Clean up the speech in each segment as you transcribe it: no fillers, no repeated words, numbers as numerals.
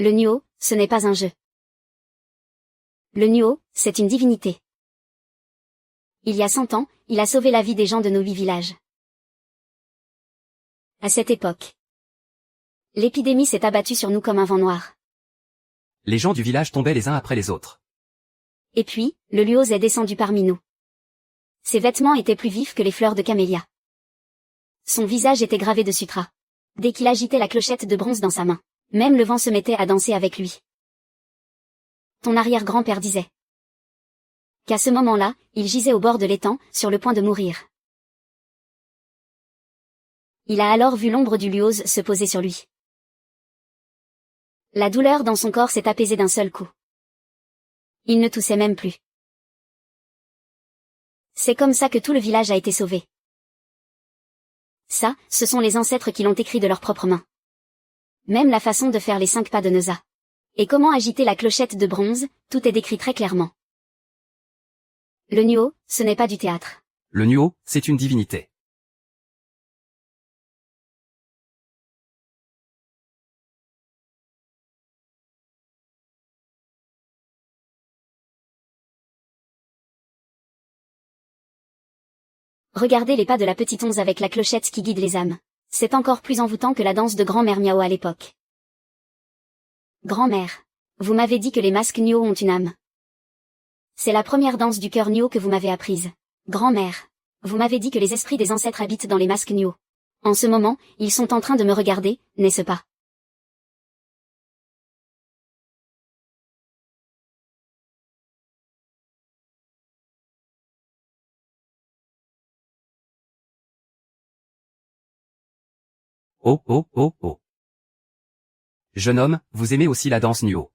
Le Nuo, ce n'est pas un jeu. Le Nuo, c'est une divinité. Il y a 100 ans, il a sauvé la vie des gens de nos 8 villages. À cette époque, l'épidémie s'est abattue sur nous comme un vent noir. Les gens du village tombaient les uns après les autres. Et puis, le Luoz est descendu parmi nous. Ses vêtements étaient plus vifs que les fleurs de camélia. Son visage était gravé de sutra. Dès qu'il agitait la clochette de bronze dans sa main, même le vent se mettait à danser avec lui. Ton arrière-grand-père disait qu'à ce moment-là, il gisait au bord de l'étang, sur le point de mourir. Il a alors vu l'ombre du Luoz se poser sur lui. La douleur dans son corps s'est apaisée d'un seul coup. Il ne toussait même plus. C'est comme ça que tout le village a été sauvé. Ça, ce sont les ancêtres qui l'ont écrit de leurs propres mains. Même la façon de faire les 5 pas de Noza. Et comment agiter la clochette de bronze, tout est décrit très clairement. Le Nuo, ce n'est pas du théâtre. Le Nuo, c'est une divinité. Regardez les pas de la petite onze avec la clochette qui guide les âmes. C'est encore plus envoûtant que la danse de grand-mère Miao à l'époque. Grand-mère, vous m'avez dit que les masques Nuo ont une âme. C'est la première danse du cœur Nuo que vous m'avez apprise. Grand-mère, vous m'avez dit que les esprits des ancêtres habitent dans les masques Nuo. En ce moment, ils sont en train de me regarder, n'est-ce pas? Oh oh oh oh. Jeune homme, vous aimez aussi la danse Nuo.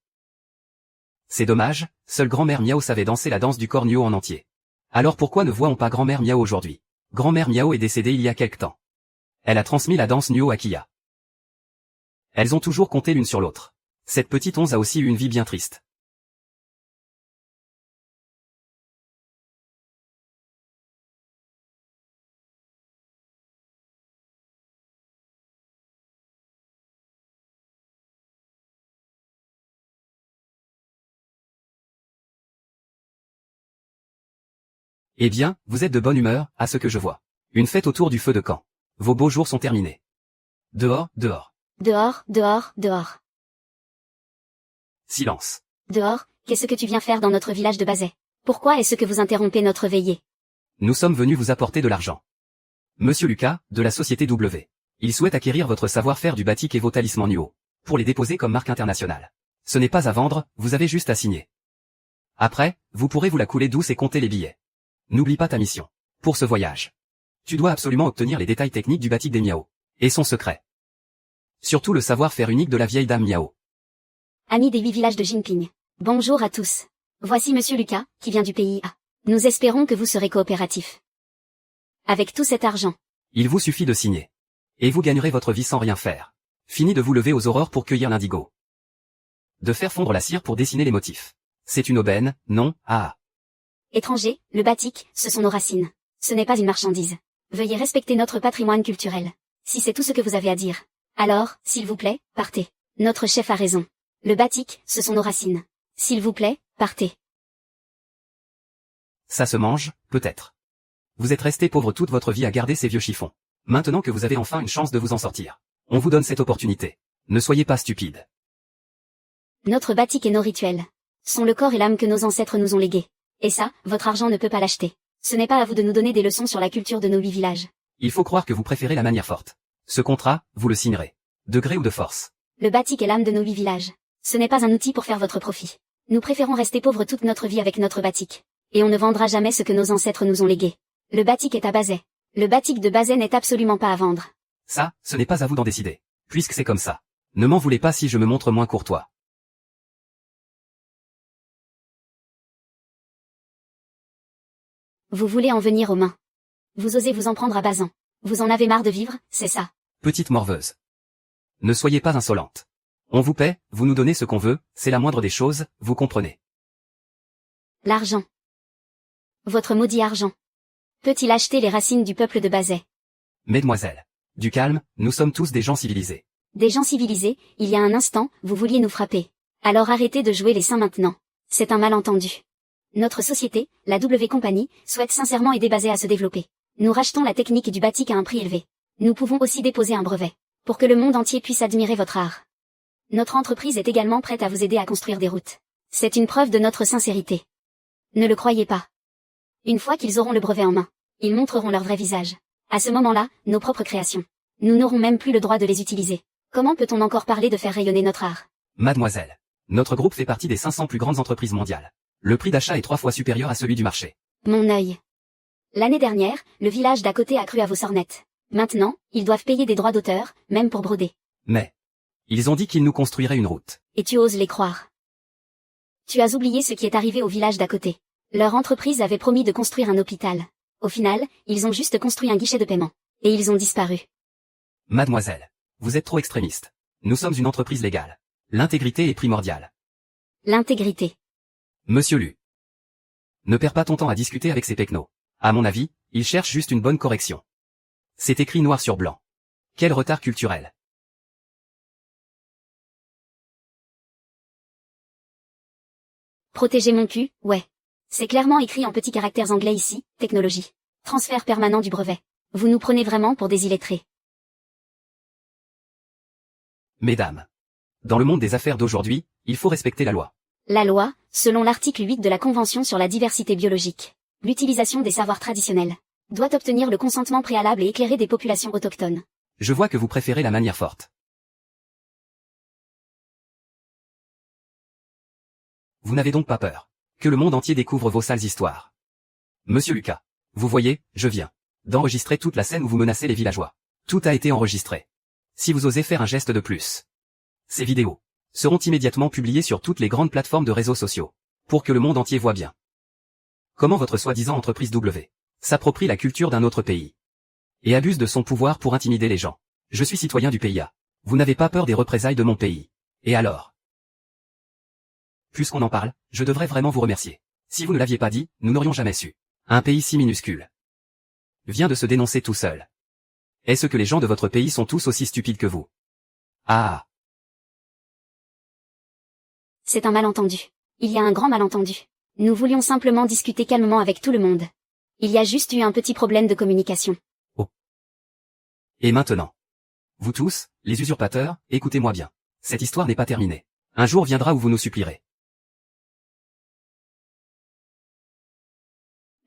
C'est dommage, seule grand-mère Miao savait danser la danse du corps Nuo en entier. Alors pourquoi ne voit-on pas grand-mère Miao aujourd'hui? Grand-mère Miao est décédée il y a quelque temps. Elle a transmis la danse Nuo à Kia. Elles ont toujours compté l'une sur l'autre. Cette petite onze a aussi eu une vie bien triste. Eh bien, vous êtes de bonne humeur, à ce que je vois. Une fête autour du feu de camp. Vos beaux jours sont terminés. Dehors, dehors. Dehors, dehors, dehors. Silence. Dehors, qu'est-ce que tu viens faire dans notre village de Bazet? Pourquoi est-ce que vous interrompez notre veillée? Nous sommes venus vous apporter de l'argent. Monsieur Lucas, de la société W. Il souhaite acquérir votre savoir-faire du batik et vos talismans Nuo, pour les déposer comme marque internationale. Ce n'est pas à vendre, vous avez juste à signer. Après, vous pourrez vous la couler douce et compter les billets. N'oublie pas ta mission. Pour ce voyage, tu dois absolument obtenir les détails techniques du batik des Miao. Et son secret. Surtout le savoir-faire unique de la vieille dame Miao. Amis des 8 villages de Jinping. Bonjour à tous. Voici Monsieur Lucas, qui vient du pays A. Nous espérons que vous serez coopératifs. Avec tout cet argent. Il vous suffit de signer. Et vous gagnerez votre vie sans rien faire. Fini de vous lever aux aurores pour cueillir l'indigo. De faire fondre la cire pour dessiner les motifs. C'est une aubaine, non, ah. Étrangers, le batik, ce sont nos racines. Ce n'est pas une marchandise. Veuillez respecter notre patrimoine culturel. Si c'est tout ce que vous avez à dire, alors, s'il vous plaît, partez. Notre chef a raison. Le batik, ce sont nos racines. S'il vous plaît, partez. Ça se mange, peut-être. Vous êtes resté pauvre toute votre vie à garder ces vieux chiffons. Maintenant que vous avez enfin une chance de vous en sortir, on vous donne cette opportunité. Ne soyez pas stupide. Notre batik et nos rituels sont le corps et l'âme que nos ancêtres nous ont légués. Et ça, votre argent ne peut pas l'acheter. Ce n'est pas à vous de nous donner des leçons sur la culture de nos 8 villages. Il faut croire que vous préférez la manière forte. Ce contrat, vous le signerez. De gré ou de force. Le batik est l'âme de nos 8 villages. Ce n'est pas un outil pour faire votre profit. Nous préférons rester pauvres toute notre vie avec notre batik. Et on ne vendra jamais ce que nos ancêtres nous ont légué. Le batik est à Bazet. Le batik de Bazet n'est absolument pas à vendre. Ça, ce n'est pas à vous d'en décider. Puisque c'est comme ça. Ne m'en voulez pas si je me montre moins courtois. Vous voulez en venir aux mains. Vous osez vous en prendre à Bazan. Vous en avez marre de vivre, c'est ça. Petite morveuse. Ne soyez pas insolente. On vous paie, vous nous donnez ce qu'on veut, c'est la moindre des choses, vous comprenez. L'argent. Votre maudit argent. Peut-il acheter les racines du peuple de Bazet? Mesdemoiselles. Du calme, nous sommes tous des gens civilisés. Des gens civilisés, il y a un instant, vous vouliez nous frapper. Alors arrêtez de jouer les saints maintenant. C'est un malentendu. Notre société, la W Company, souhaite sincèrement aider Basay à se développer. Nous rachetons la technique du batik à un prix élevé. Nous pouvons aussi déposer un brevet. Pour que le monde entier puisse admirer votre art. Notre entreprise est également prête à vous aider à construire des routes. C'est une preuve de notre sincérité. Ne le croyez pas. Une fois qu'ils auront le brevet en main, ils montreront leur vrai visage. À ce moment-là, nos propres créations. Nous n'aurons même plus le droit de les utiliser. Comment peut-on encore parler de faire rayonner notre art? Mademoiselle. Notre groupe fait partie des 500 plus grandes entreprises mondiales. Le prix d'achat est 3 fois supérieur à celui du marché. Mon œil. L'année dernière, le village d'à côté a cru à vos sornettes. Maintenant, ils doivent payer des droits d'auteur, même pour broder. Mais, ils ont dit qu'ils nous construiraient une route. Et tu oses les croire. Tu as oublié ce qui est arrivé au village d'à côté. Leur entreprise avait promis de construire un hôpital. Au final, ils ont juste construit un guichet de paiement. Et ils ont disparu. Mademoiselle. Vous êtes trop extrémiste. Nous sommes une entreprise légale. L'intégrité est primordiale. L'intégrité. Monsieur Lu. Ne perds pas ton temps à discuter avec ces pecnos. À mon avis, ils cherchent juste une bonne correction. C'est écrit noir sur blanc. Quel retard culturel. Protéger mon cul, ouais. C'est clairement écrit en petits caractères anglais ici, technologie. Transfert permanent du brevet. Vous nous prenez vraiment pour des illettrés. Mesdames. Dans le monde des affaires d'aujourd'hui, il faut respecter la loi. La loi, selon l'article 8 de la Convention sur la diversité biologique, l'utilisation des savoirs traditionnels, doit obtenir le consentement préalable et éclairé des populations autochtones. Je vois que vous préférez la manière forte. Vous n'avez donc pas peur que le monde entier découvre vos sales histoires. Monsieur Lucas, vous voyez, je viens d'enregistrer toute la scène où vous menacez les villageois. Tout a été enregistré. Si vous osez faire un geste de plus, ces vidéos seront immédiatement publiées sur toutes les grandes plateformes de réseaux sociaux, pour que le monde entier voit bien comment votre soi-disant entreprise W s'approprie la culture d'un autre pays et abuse de son pouvoir pour intimider les gens. Je suis citoyen du pays A. Vous n'avez pas peur des représailles de mon pays. Et alors? Puisqu'on en parle, je devrais vraiment vous remercier. Si vous ne l'aviez pas dit, nous n'aurions jamais su. Un pays si minuscule vient de se dénoncer tout seul. Est-ce que les gens de votre pays sont tous aussi stupides que vous? Ah. C'est un malentendu. Il y a un grand malentendu. Nous voulions simplement discuter calmement avec tout le monde. Il y a juste eu un petit problème de communication. Oh. Et maintenant? Vous tous, les usurpateurs, écoutez-moi bien. Cette histoire n'est pas terminée. Un jour viendra où vous nous supplierez.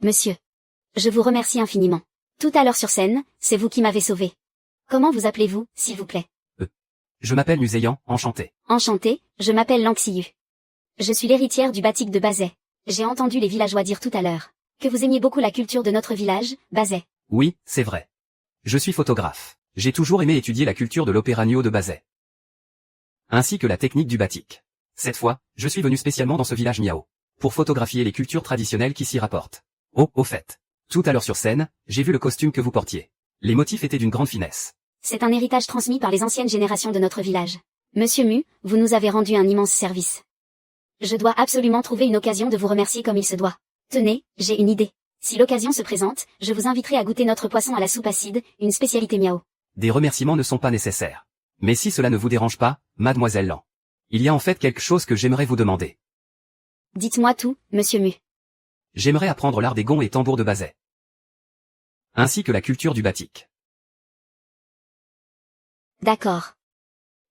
Monsieur. Je vous remercie infiniment. Tout à l'heure sur scène, c'est vous qui m'avez sauvé. Comment vous appelez-vous, s'il vous plaît? Je m'appelle Muséan, enchanté. Enchanté, je m'appelle Lanxiu. Je suis l'héritière du batik de Basay. J'ai entendu les villageois dire tout à l'heure que vous aimiez beaucoup la culture de notre village, Basay. Oui, c'est vrai. Je suis photographe. J'ai toujours aimé étudier la culture de l'opéranio de Basay, ainsi que la technique du batik. Cette fois, je suis venu spécialement dans ce village miao, pour photographier les cultures traditionnelles qui s'y rapportent. Oh, au fait. Tout à l'heure sur scène, j'ai vu le costume que vous portiez. Les motifs étaient d'une grande finesse. C'est un héritage transmis par les anciennes générations de notre village. Monsieur Mu, vous nous avez rendu un immense service. Je dois absolument trouver une occasion de vous remercier comme il se doit. Tenez, j'ai une idée. Si l'occasion se présente, je vous inviterai à goûter notre poisson à la soupe acide, une spécialité miao. Des remerciements ne sont pas nécessaires. Mais si cela ne vous dérange pas, mademoiselle Lan, il y a en fait quelque chose que j'aimerais vous demander. Dites-moi tout, monsieur Mu. J'aimerais apprendre l'art des gonds et tambours de Basay, ainsi que la culture du batik. D'accord.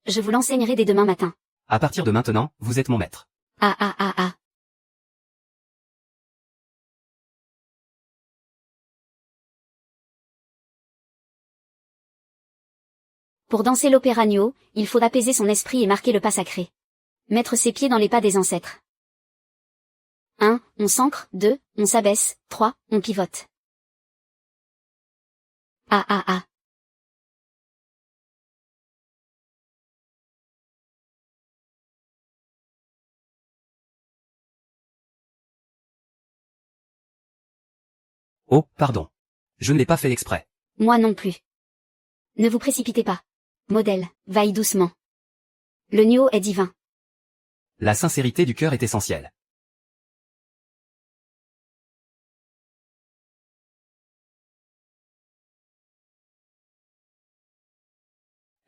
Je vous l'enseignerai dès demain matin. À partir de maintenant, vous êtes mon maître. Ah ah ah ah. Pour danser l'opéranio, il faut apaiser son esprit et marquer le pas sacré. Mettre ses pieds dans les pas des ancêtres. 1. On s'ancre. 2. On s'abaisse. 3. On pivote. Ah ah ah. Oh, pardon. Je ne l'ai pas fait exprès. Moi non plus. Ne vous précipitez pas. Modèle, vaille doucement. Le Nyo est divin. La sincérité du cœur est essentielle.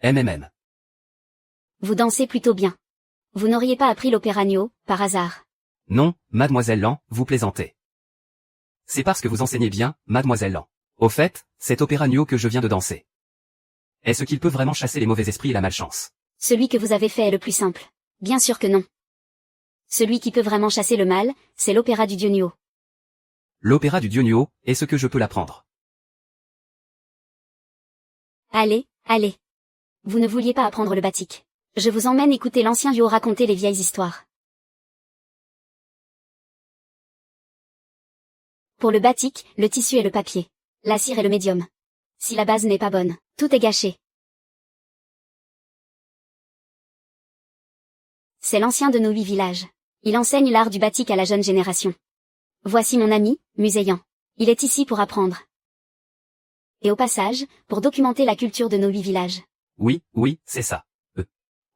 MMM. Vous dansez plutôt bien. Vous n'auriez pas appris l'opéra Nyo, par hasard. Non, mademoiselle Lan, vous plaisantez. C'est parce que vous enseignez bien, mademoiselle Lan. Au fait, cet opéra Nyo que je viens de danser. Est-ce qu'il peut vraiment chasser les mauvais esprits et la malchance? Celui que vous avez fait est le plus simple. Bien sûr que non. Celui qui peut vraiment chasser le mal, c'est l'opéra du dieu Nyo. L'opéra du dieu Nyo, est-ce que je peux l'apprendre? Allez, allez. Vous ne vouliez pas apprendre le batik. Je vous emmène écouter l'ancien Yo raconter les vieilles histoires. Pour le batik, le tissu est le papier. La cire est le médium. Si la base n'est pas bonne, tout est gâché. C'est l'ancien de nos 8 villages. Il enseigne l'art du batik à la jeune génération. Voici mon ami, Muséyan. Il est ici pour apprendre. Et au passage, pour documenter la culture de nos 8 villages. Oui, c'est ça.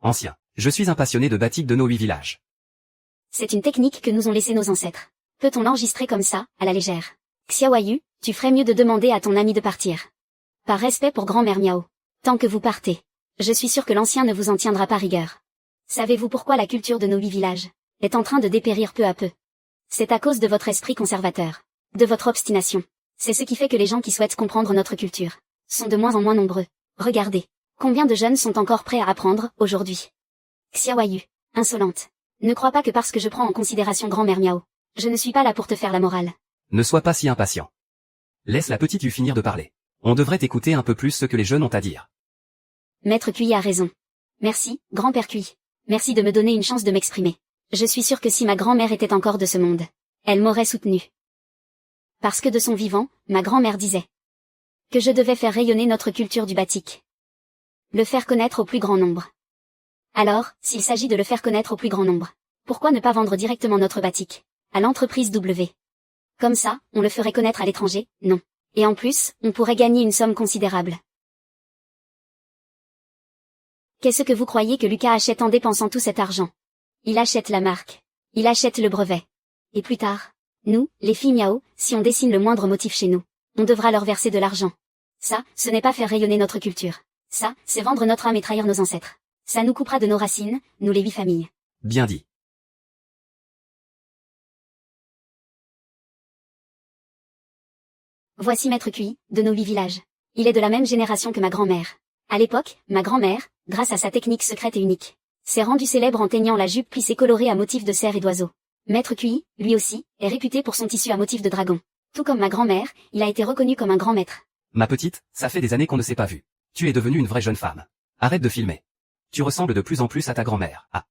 Ancien. Je suis un passionné de batik de nos 8 villages. C'est une technique que nous ont laissé nos ancêtres. Peut-on l'enregistrer comme ça, à la légère? Xiaoyu, tu ferais mieux de demander à ton ami de partir. Par respect pour grand-mère Miao. Tant que vous partez. Je suis sûr que l'ancien ne vous en tiendra pas rigueur. Savez-vous pourquoi la culture de nos 8 villages est en train de dépérir peu à peu? C'est à cause de votre esprit conservateur. De votre obstination. C'est ce qui fait que les gens qui souhaitent comprendre notre culture sont de moins en moins nombreux. Regardez. Combien de jeunes sont encore prêts à apprendre, aujourd'hui? Xiaoyu. Insolente. Ne crois pas que parce que je prends en considération grand-mère Miao, je ne suis pas là pour te faire la morale. Ne sois pas si impatient. Laisse la petite Yu finir de parler. On devrait écouter un peu plus ce que les jeunes ont à dire. Maître Cui a raison. Merci, grand-père Cui. Merci de me donner une chance de m'exprimer. Je suis sûre que si ma grand-mère était encore de ce monde, elle m'aurait soutenue. Parce que de son vivant, ma grand-mère disait que je devais faire rayonner notre culture du batik. Le faire connaître au plus grand nombre. Alors, s'il s'agit de le faire connaître au plus grand nombre, pourquoi ne pas vendre directement notre batik à l'entreprise W? Comme ça, on le ferait connaître à l'étranger, non. Et en plus, on pourrait gagner une somme considérable. Qu'est-ce que vous croyez que Lucas achète en dépensant tout cet argent? Il achète la marque. Il achète le brevet. Et plus tard, nous, les filles Miao, si on dessine le moindre motif chez nous, on devra leur verser de l'argent. Ça, ce n'est pas faire rayonner notre culture. Ça, c'est vendre notre âme et trahir nos ancêtres. Ça nous coupera de nos racines, nous les 8 familles. Bien dit. Voici Maître Cui, de nos 8 villages. Il est de la même génération que ma grand-mère. À l'époque, ma grand-mère, grâce à sa technique secrète et unique, s'est rendue célèbre en teignant la jupe plissée colorée à motifs de cerf et d'oiseaux. Maître Cui, lui aussi, est réputé pour son tissu à motif de dragon. Tout comme ma grand-mère, il a été reconnu comme un grand maître. Ma petite, ça fait des années qu'on ne s'est pas vu. Tu es devenue une vraie jeune femme. Arrête de filmer. Tu ressembles de plus en plus à ta grand-mère. Ah.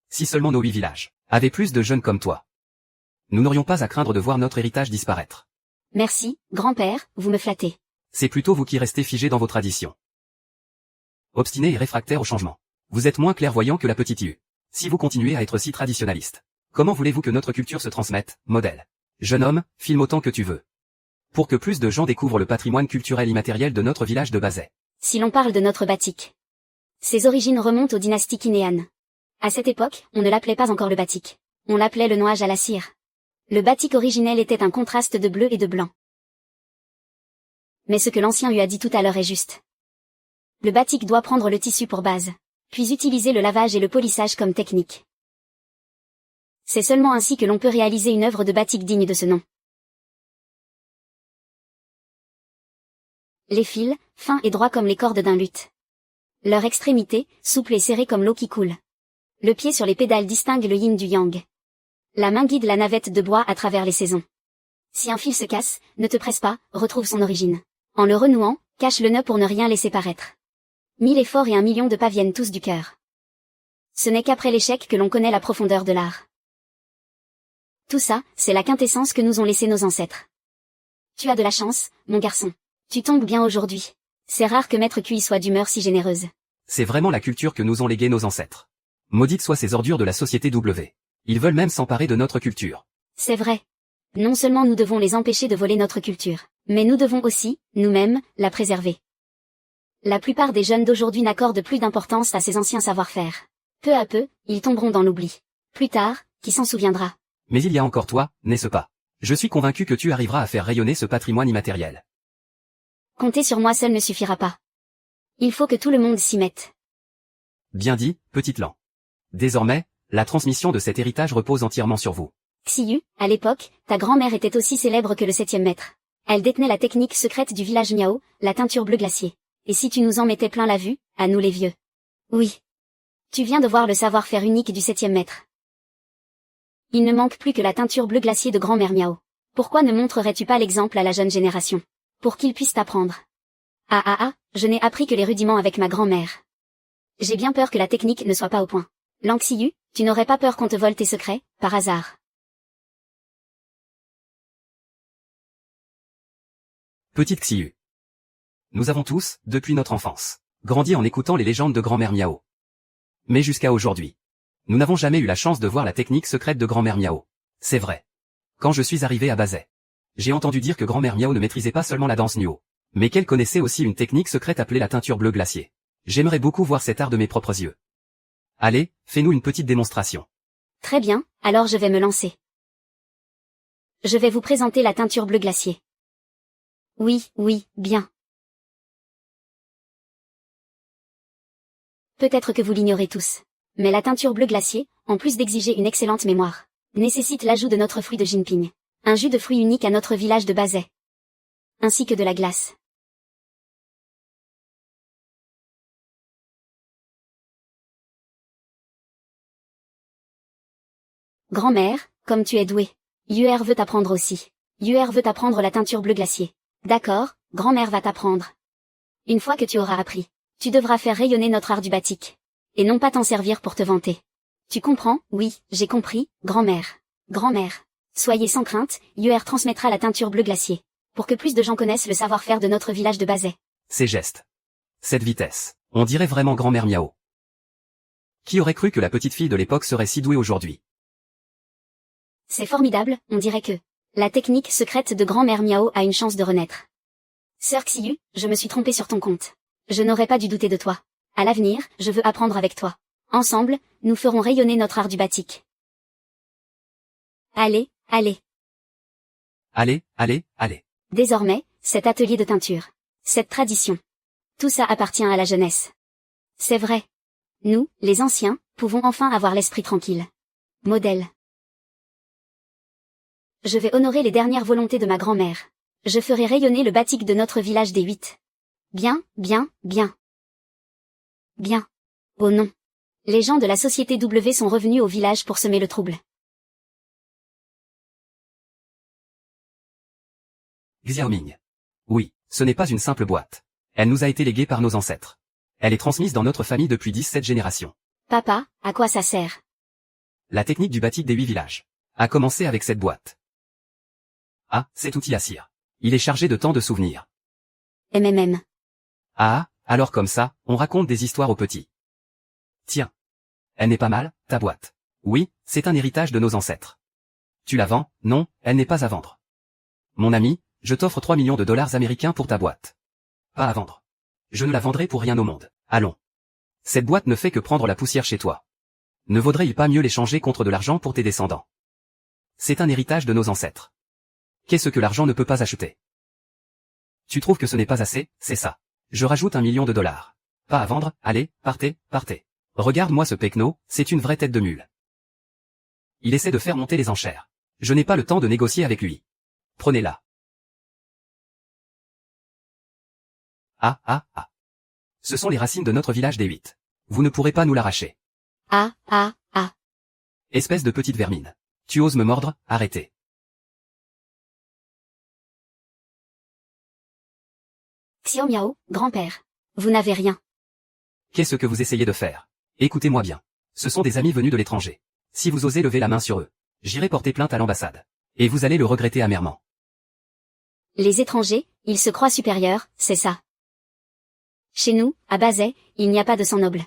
Si seulement nos 8 villages avaient plus de jeunes comme toi. Nous n'aurions pas à craindre de voir notre héritage disparaître. Merci, grand-père, vous me flattez. C'est plutôt vous qui restez figé dans vos traditions. Obstiné et réfractaire au changement. Vous êtes moins clairvoyant que la petite Yu. Si vous continuez à être si traditionnaliste, comment voulez-vous que notre culture se transmette, modèle? Jeune homme, filme autant que tu veux. Pour que plus de gens découvrent le patrimoine culturel immatériel de notre village de Bazet. Si l'on parle de notre batik, ses origines remontent aux dynasties kinéanes. À cette époque, on ne l'appelait pas encore le batik. On l'appelait le nouage à la cire. Le batik originel était un contraste de bleu et de blanc. Mais ce que l'ancien lui a dit tout à l'heure est juste. Le batik doit prendre le tissu pour base, puis utiliser le lavage et le polissage comme technique. C'est seulement ainsi que l'on peut réaliser une œuvre de batik digne de ce nom. Les fils, fins et droits comme les cordes d'un luth. Leur extrémité, souple et serrée comme l'eau qui coule. Le pied sur les pédales distingue le yin du yang. La main guide la navette de bois à travers les saisons. Si un fil se casse, ne te presse pas, retrouve son origine. En le renouant, cache le nœud pour ne rien laisser paraître. 1000 efforts et 1 million de pas viennent tous du cœur. Ce n'est qu'après l'échec que l'on connaît la profondeur de l'art. Tout ça, c'est la quintessence que nous ont laissé nos ancêtres. Tu as de la chance, mon garçon. Tu tombes bien aujourd'hui. C'est rare que Maître Cui soit d'humeur si généreuse. C'est vraiment la culture que nous ont léguée nos ancêtres. Maudites soient ces ordures de la société W. Ils veulent même s'emparer de notre culture. C'est vrai. Non seulement nous devons les empêcher de voler notre culture, mais nous devons aussi, nous-mêmes, la préserver. La plupart des jeunes d'aujourd'hui n'accordent plus d'importance à ces anciens savoir-faire. Peu à peu, ils tomberont dans l'oubli. Plus tard, qui s'en souviendra? Mais il y a encore toi, n'est-ce pas? Je suis convaincu que tu arriveras à faire rayonner ce patrimoine immatériel. Compter sur moi seul ne suffira pas. Il faut que tout le monde s'y mette. Bien dit, petite Lan. Désormais, la transmission de cet héritage repose entièrement sur vous. Xiyu, à l'époque, ta grand-mère était aussi célèbre que le 7e maître. Elle détenait la technique secrète du village Miao, la teinture bleu glacier. Et si tu nous en mettais plein la vue, à nous les vieux. Oui. Tu viens de voir le savoir-faire unique du 7e maître. Il ne manque plus que la teinture bleu glacier de grand-mère Miao. Pourquoi ne montrerais-tu pas l'exemple à la jeune génération? Pour qu'ils puissent t'apprendre. Ah, je n'ai appris que les rudiments avec ma grand-mère. J'ai bien peur que la technique ne soit pas au point. Lan Xiyu, tu n'aurais pas peur qu'on te vole tes secrets, par hasard? Petite Xiyu. Nous avons tous, depuis notre enfance, grandi en écoutant les légendes de grand-mère Miao. Mais jusqu'à aujourd'hui, nous n'avons jamais eu la chance de voir la technique secrète de grand-mère Miao. C'est vrai. Quand je suis arrivé à Bazet, j'ai entendu dire que grand-mère Miao ne maîtrisait pas seulement la danse Nuo, mais qu'elle connaissait aussi une technique secrète appelée la teinture bleu glacier. J'aimerais beaucoup voir cet art de mes propres yeux. Allez, fais-nous une petite démonstration. Très bien, alors je vais me lancer. Je vais vous présenter la teinture bleu glacier. Oui, bien. Peut-être que vous l'ignorez tous. Mais la teinture bleu glacier, en plus d'exiger une excellente mémoire, nécessite l'ajout de notre fruit de Jinping. Un jus de fruits unique à notre village de Bazet. Ainsi que de la glace. Grand-mère, comme tu es douée. Yuer veut t'apprendre aussi. Yuer veut t'apprendre la teinture bleu glacier. D'accord, grand-mère va t'apprendre. Une fois que tu auras appris, tu devras faire rayonner notre art du batik. Et non pas t'en servir pour te vanter. Tu comprends? Oui, j'ai compris, grand-mère. Grand-mère. Soyez sans crainte, Yuer transmettra la teinture bleu glacier. Pour que plus de gens connaissent le savoir-faire de notre village de Bazet. Ces gestes. Cette vitesse. On dirait vraiment grand-mère Miao. Qui aurait cru que la petite fille de l'époque serait si douée aujourd'hui? C'est formidable, on dirait que la technique secrète de grand-mère Miao a une chance de renaître. Sœur Xiyu, je me suis trompée sur ton compte. Je n'aurais pas dû douter de toi. À l'avenir, je veux apprendre avec toi. Ensemble, nous ferons rayonner notre art du batik. Allez. Allez. Désormais, cet atelier de teinture, cette tradition, tout ça appartient à la jeunesse. C'est vrai. Nous, les anciens, pouvons enfin avoir l'esprit tranquille. Modèle. Je vais honorer les dernières volontés de ma grand-mère. Je ferai rayonner le batik de notre village des 8. Bien. Oh non. Les gens de la société W sont revenus au village pour semer le trouble. Xiaoming. Oui, ce n'est pas une simple boîte. Elle nous a été léguée par nos ancêtres. Elle est transmise dans notre famille depuis 17 générations. Papa, à quoi ça sert? La technique du batik des 8 villages a commencé avec cette boîte. Ah, cet outil à cire. Il est chargé de tant de souvenirs. MMM. Ah, alors comme ça, on raconte des histoires aux petits. Tiens. Elle n'est pas mal, ta boîte. Oui, c'est un héritage de nos ancêtres. Tu la vends? Non, elle n'est pas à vendre. Mon ami, je t'offre 3 millions de dollars américains pour ta boîte. Pas à vendre. Je ne la vendrai pour rien au monde. Allons. Cette boîte ne fait que prendre la poussière chez toi. Ne vaudrait-il pas mieux l'échanger contre de l'argent pour tes descendants? C'est un héritage de nos ancêtres. Qu'est-ce que l'argent ne peut pas acheter? Tu trouves que ce n'est pas assez? C'est ça. Je rajoute 1 million de dollars. Pas à vendre, allez, partez. Regarde-moi ce pecno, c'est une vraie tête de mule. Il essaie de faire monter les enchères. Je n'ai pas le temps de négocier avec lui. Prenez-la. Ah. Ce sont les racines de notre village des 8. Vous ne pourrez pas nous l'arracher. Ah. Espèce de petite vermine. Tu oses me mordre? Arrêtez. Xiao Miao, grand-père. Vous n'avez rien. Qu'est-ce que vous essayez de faire? Écoutez-moi bien. Ce sont des amis venus de l'étranger. Si vous osez lever la main sur eux, j'irai porter plainte à l'ambassade. Et vous allez le regretter amèrement. Les étrangers, ils se croient supérieurs, c'est ça. Chez nous, à Bazet, il n'y a pas de sang noble.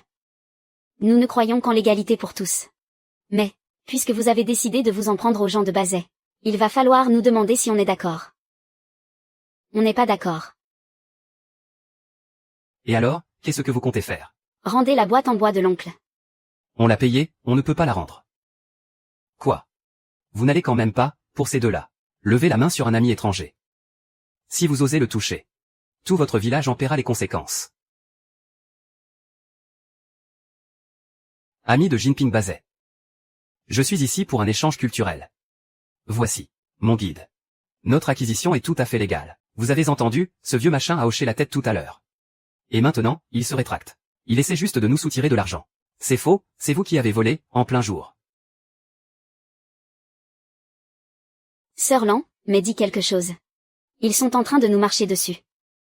Nous ne croyons qu'en l'égalité pour tous. Mais, puisque vous avez décidé de vous en prendre aux gens de Bazet, il va falloir nous demander si on est d'accord. On n'est pas d'accord. Et alors, qu'est-ce que vous comptez faire? Rendez la boîte en bois de l'oncle. On l'a payée, on ne peut pas la rendre. Quoi? Vous n'allez quand même pas, pour ces deux-là, lever la main sur un ami étranger. Si vous osez le toucher, tout votre village en paiera les conséquences. Ami de Jinping Bazet. Je suis ici pour un échange culturel. Voici mon guide. Notre acquisition est tout à fait légale. Vous avez entendu, ce vieux machin a hoché la tête tout à l'heure. Et maintenant, il se rétracte. Il essaie juste de nous soutirer de l'argent. C'est faux, c'est vous qui avez volé, en plein jour. Sir Lan, mais dis quelque chose. Ils sont en train de nous marcher dessus.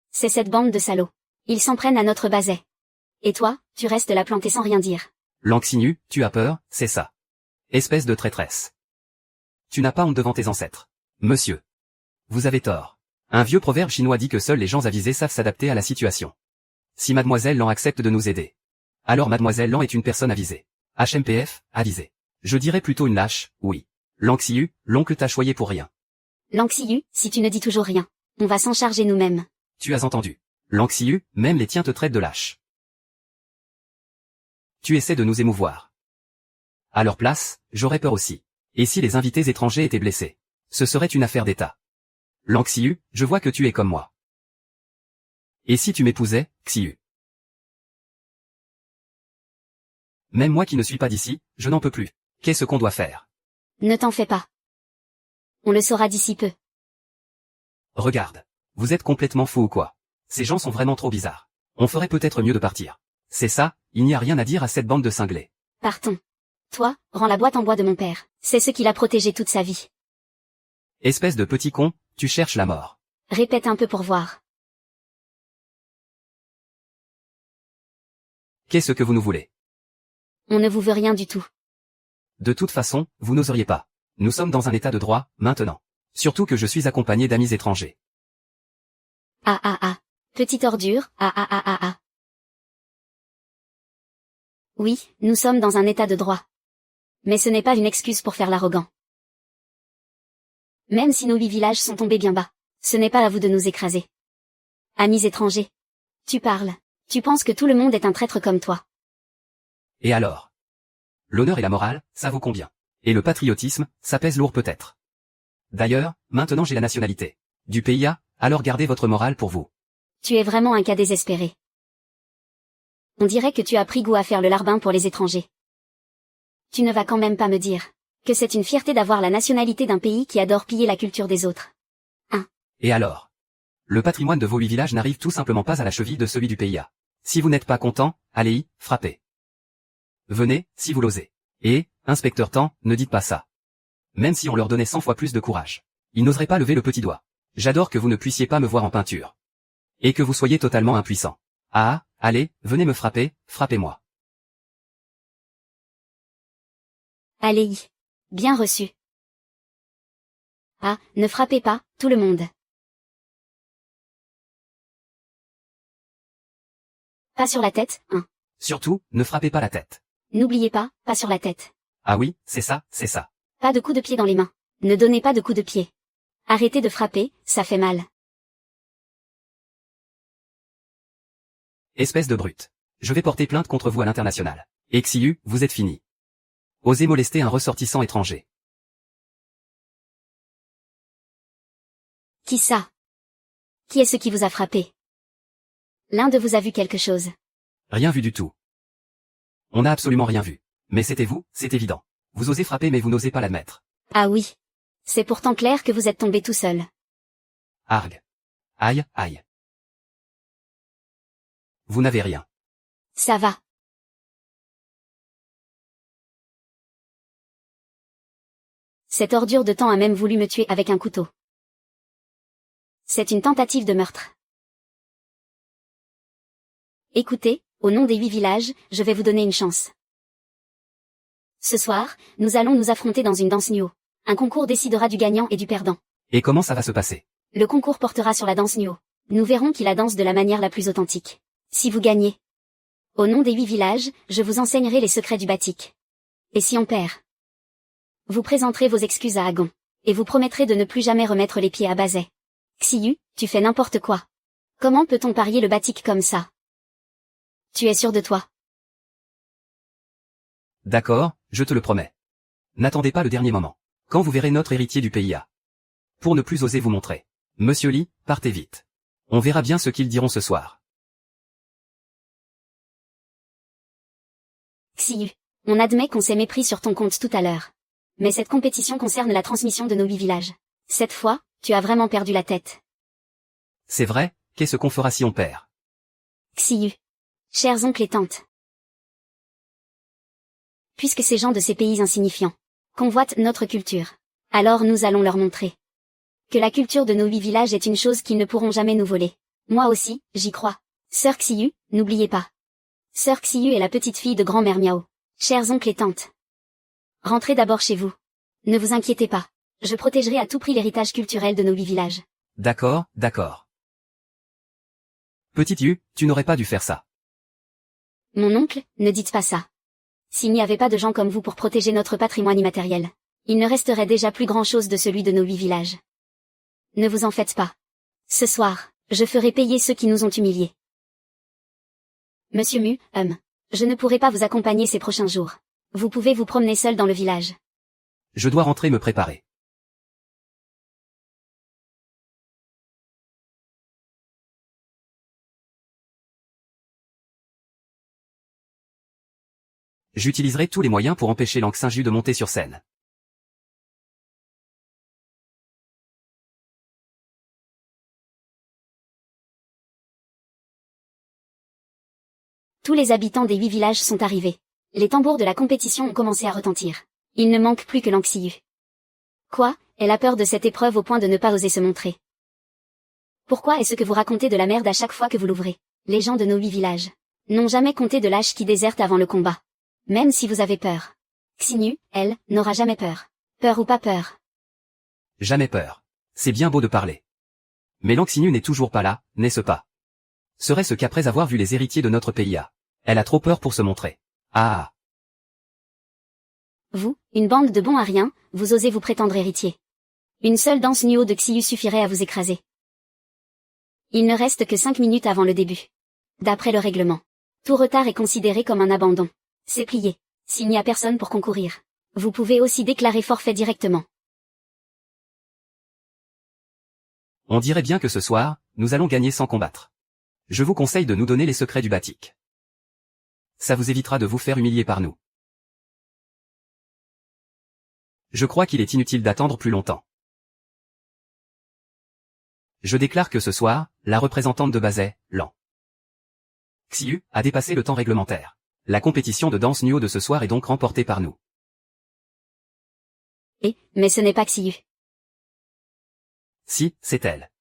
C'est cette bande de salauds. Ils s'en prennent à notre Bazet. Et toi, tu restes là planté sans rien dire. Lanxinu, tu as peur, c'est ça. Espèce de traîtresse. Tu n'as pas honte devant tes ancêtres. Monsieur. Vous avez tort. Un vieux proverbe chinois dit que seuls les gens avisés savent s'adapter à la situation. Si Mademoiselle Lan accepte de nous aider, alors Mademoiselle Lan est une personne avisée. HMPF, avisée. Je dirais plutôt une lâche, oui. Lanxiu, l'oncle t'a choyé pour rien. Lanxiu, si tu ne dis toujours rien, on va s'en charger nous-mêmes. Tu as entendu. Lanxiu, même les tiens te traitent de lâche. Tu essaies de nous émouvoir. À leur place, j'aurais peur aussi. Et si les invités étrangers étaient blessés? Ce serait une affaire d'État. Lanxiu, je vois que tu es comme moi. Et si tu m'épousais, Xiu? Même moi qui ne suis pas d'ici, je n'en peux plus. Qu'est-ce qu'on doit faire? Ne t'en fais pas. On le saura d'ici peu. Regarde. Vous êtes complètement fou ou quoi? Ces gens sont vraiment trop bizarres. On ferait peut-être mieux de partir. C'est ça, il n'y a rien à dire à cette bande de cinglés. Partons. Toi, rends la boîte en bois de mon père. C'est ce qui l'a protégé toute sa vie. Espèce de petit con, tu cherches la mort. Répète un peu pour voir. Qu'est-ce que vous nous voulez? On ne vous veut rien du tout. De toute façon, vous n'oseriez pas. Nous sommes dans un état de droit, maintenant. Surtout que je suis accompagné d'amis étrangers. Ah ah ah. Petite ordure, ah ah ah ah ah. Oui, nous sommes dans un état de droit. Mais ce n'est pas une excuse pour faire l'arrogant. Même si nos 8 villages sont tombés bien bas, ce n'est pas à vous de nous écraser. Amis étrangers. Tu parles. Tu penses que tout le monde est un traître comme toi. Et alors? L'honneur et la morale, ça vaut combien? Et le patriotisme, ça pèse lourd peut-être. D'ailleurs, maintenant j'ai la nationalité du PIA, alors gardez votre morale pour vous. Tu es vraiment un cas désespéré. On dirait que tu as pris goût à faire le larbin pour les étrangers. Tu ne vas quand même pas me dire que c'est une fierté d'avoir la nationalité d'un pays qui adore piller la culture des autres. Et alors? Le patrimoine de vos 8 villages n'arrive tout simplement pas à la cheville de celui du PIA. Si vous n'êtes pas content, allez-y, frappez. Venez, si vous l'osez. Et, inspecteur Tan, ne dites pas ça. Même si on leur donnait 100 fois plus de courage, ils n'oseraient pas lever le petit doigt. J'adore que vous ne puissiez pas me voir en peinture. Et que vous soyez totalement impuissant. Ah, allez, venez me frapper, frappez-moi. Allez-y. Bien reçu. Ah, ne frappez pas, tout le monde. Pas sur la tête, hein. Surtout, ne frappez pas la tête. N'oubliez pas, pas sur la tête. Ah oui, c'est ça, c'est ça. Pas de coups de pied dans les mains. Ne donnez pas de coups de pied. Arrêtez de frapper, ça fait mal. Espèce de brute. Je vais porter plainte contre vous à l'international. Et Xiu, vous êtes fini. Osez molester un ressortissant étranger. Qui ça? Qui est-ce qui vous a frappé? L'un de vous a vu quelque chose. Rien vu du tout. On n'a absolument rien vu. Mais c'était vous, c'est évident. Vous osez frapper mais vous n'osez pas l'admettre. Ah oui. C'est pourtant clair que vous êtes tombé tout seul. Arg. Aïe, aïe. Vous n'avez rien. Ça va. Cette ordure de temps a même voulu me tuer avec un couteau. C'est une tentative de meurtre. Écoutez, au nom des 8 villages, je vais vous donner une chance. Ce soir, nous allons nous affronter dans une danse Nuo. Un concours décidera du gagnant et du perdant. Et comment ça va se passer? Le concours portera sur la danse Nuo. Nous verrons qui la danse de la manière la plus authentique. Si vous gagnez, au nom des 8 villages, je vous enseignerai les secrets du batik. Et si on perd, vous présenterez vos excuses à Agon. Et vous promettrez de ne plus jamais remettre les pieds à Bazet. Xiu, tu fais n'importe quoi. Comment peut-on parier le batik comme ça? Tu es sûr de toi? D'accord, je te le promets. N'attendez pas le dernier moment. Quand vous verrez notre héritier du PIA. Pour ne plus oser vous montrer. Monsieur Li, partez vite. On verra bien ce qu'ils diront ce soir. Xiu, On admet qu'on s'est mépris sur ton compte tout à l'heure. Mais cette compétition concerne la transmission de nos 8 villages. Cette fois, tu as vraiment perdu la tête. C'est vrai, qu'est-ce qu'on fera si on perd? Xiyu. Chers oncles et tantes. Puisque ces gens de ces pays insignifiants convoitent notre culture, alors nous allons leur montrer que la culture de nos 8 villages est une chose qu'ils ne pourront jamais nous voler. Moi aussi, j'y crois. Sœur Xiyu, n'oubliez pas. Sœur Xiyu est la petite fille de grand-mère Miao. Chers oncles et tantes. Rentrez d'abord chez vous. Ne vous inquiétez pas. Je protégerai à tout prix l'héritage culturel de nos 8 villages. D'accord, d'accord. Petite Yu, tu n'aurais pas dû faire ça. Mon oncle, ne dites pas ça. S'il n'y avait pas de gens comme vous pour protéger notre patrimoine immatériel, il ne resterait déjà plus grand-chose de celui de nos 8 villages. Ne vous en faites pas. Ce soir, je ferai payer ceux qui nous ont humiliés. Monsieur Mu, je ne pourrai pas vous accompagner ces prochains jours. Vous pouvez vous promener seul dans le village. Je dois rentrer me préparer. J'utiliserai tous les moyens pour empêcher Lang Xingyu de monter sur scène. Tous les habitants des 8 villages sont arrivés. Les tambours de la compétition ont commencé à retentir. Il ne manque plus que Lang Xiyu. Quoi? Elle a peur de cette épreuve au point de ne pas oser se montrer. Pourquoi est-ce que vous racontez de la merde à chaque fois que vous l'ouvrez? Les gens de nos 8 villages n'ont jamais compté de lâches qui désertent avant le combat. Même si vous avez peur. Xinyu, elle, n'aura jamais peur. Peur ou pas peur. Jamais peur. C'est bien beau de parler. Mais Lang Xingyu n'est toujours pas là, n'est-ce pas? Serait-ce qu'après avoir vu les héritiers de notre pays elle a trop peur pour se montrer. Ah. Vous, une bande de bons à rien, vous osez vous prétendre héritier. Une seule danse Nuo de Xiyu suffirait à vous écraser. Il ne reste que 5 minutes avant le début. D'après le règlement, tout retard est considéré comme un abandon. C'est plié. S'il n'y a personne pour concourir, vous pouvez aussi déclarer forfait directement. On dirait bien que ce soir, nous allons gagner sans combattre. Je vous conseille de nous donner les secrets du batik. Ça vous évitera de vous faire humilier par nous. Je crois qu'il est inutile d'attendre plus longtemps. Je déclare que ce soir, la représentante de Bazet, Lang Xiyu, a dépassé le temps réglementaire. La compétition de danse Nuo de ce soir est donc remportée par nous. Mais ce n'est pas Xiyu. Si, c'est elle.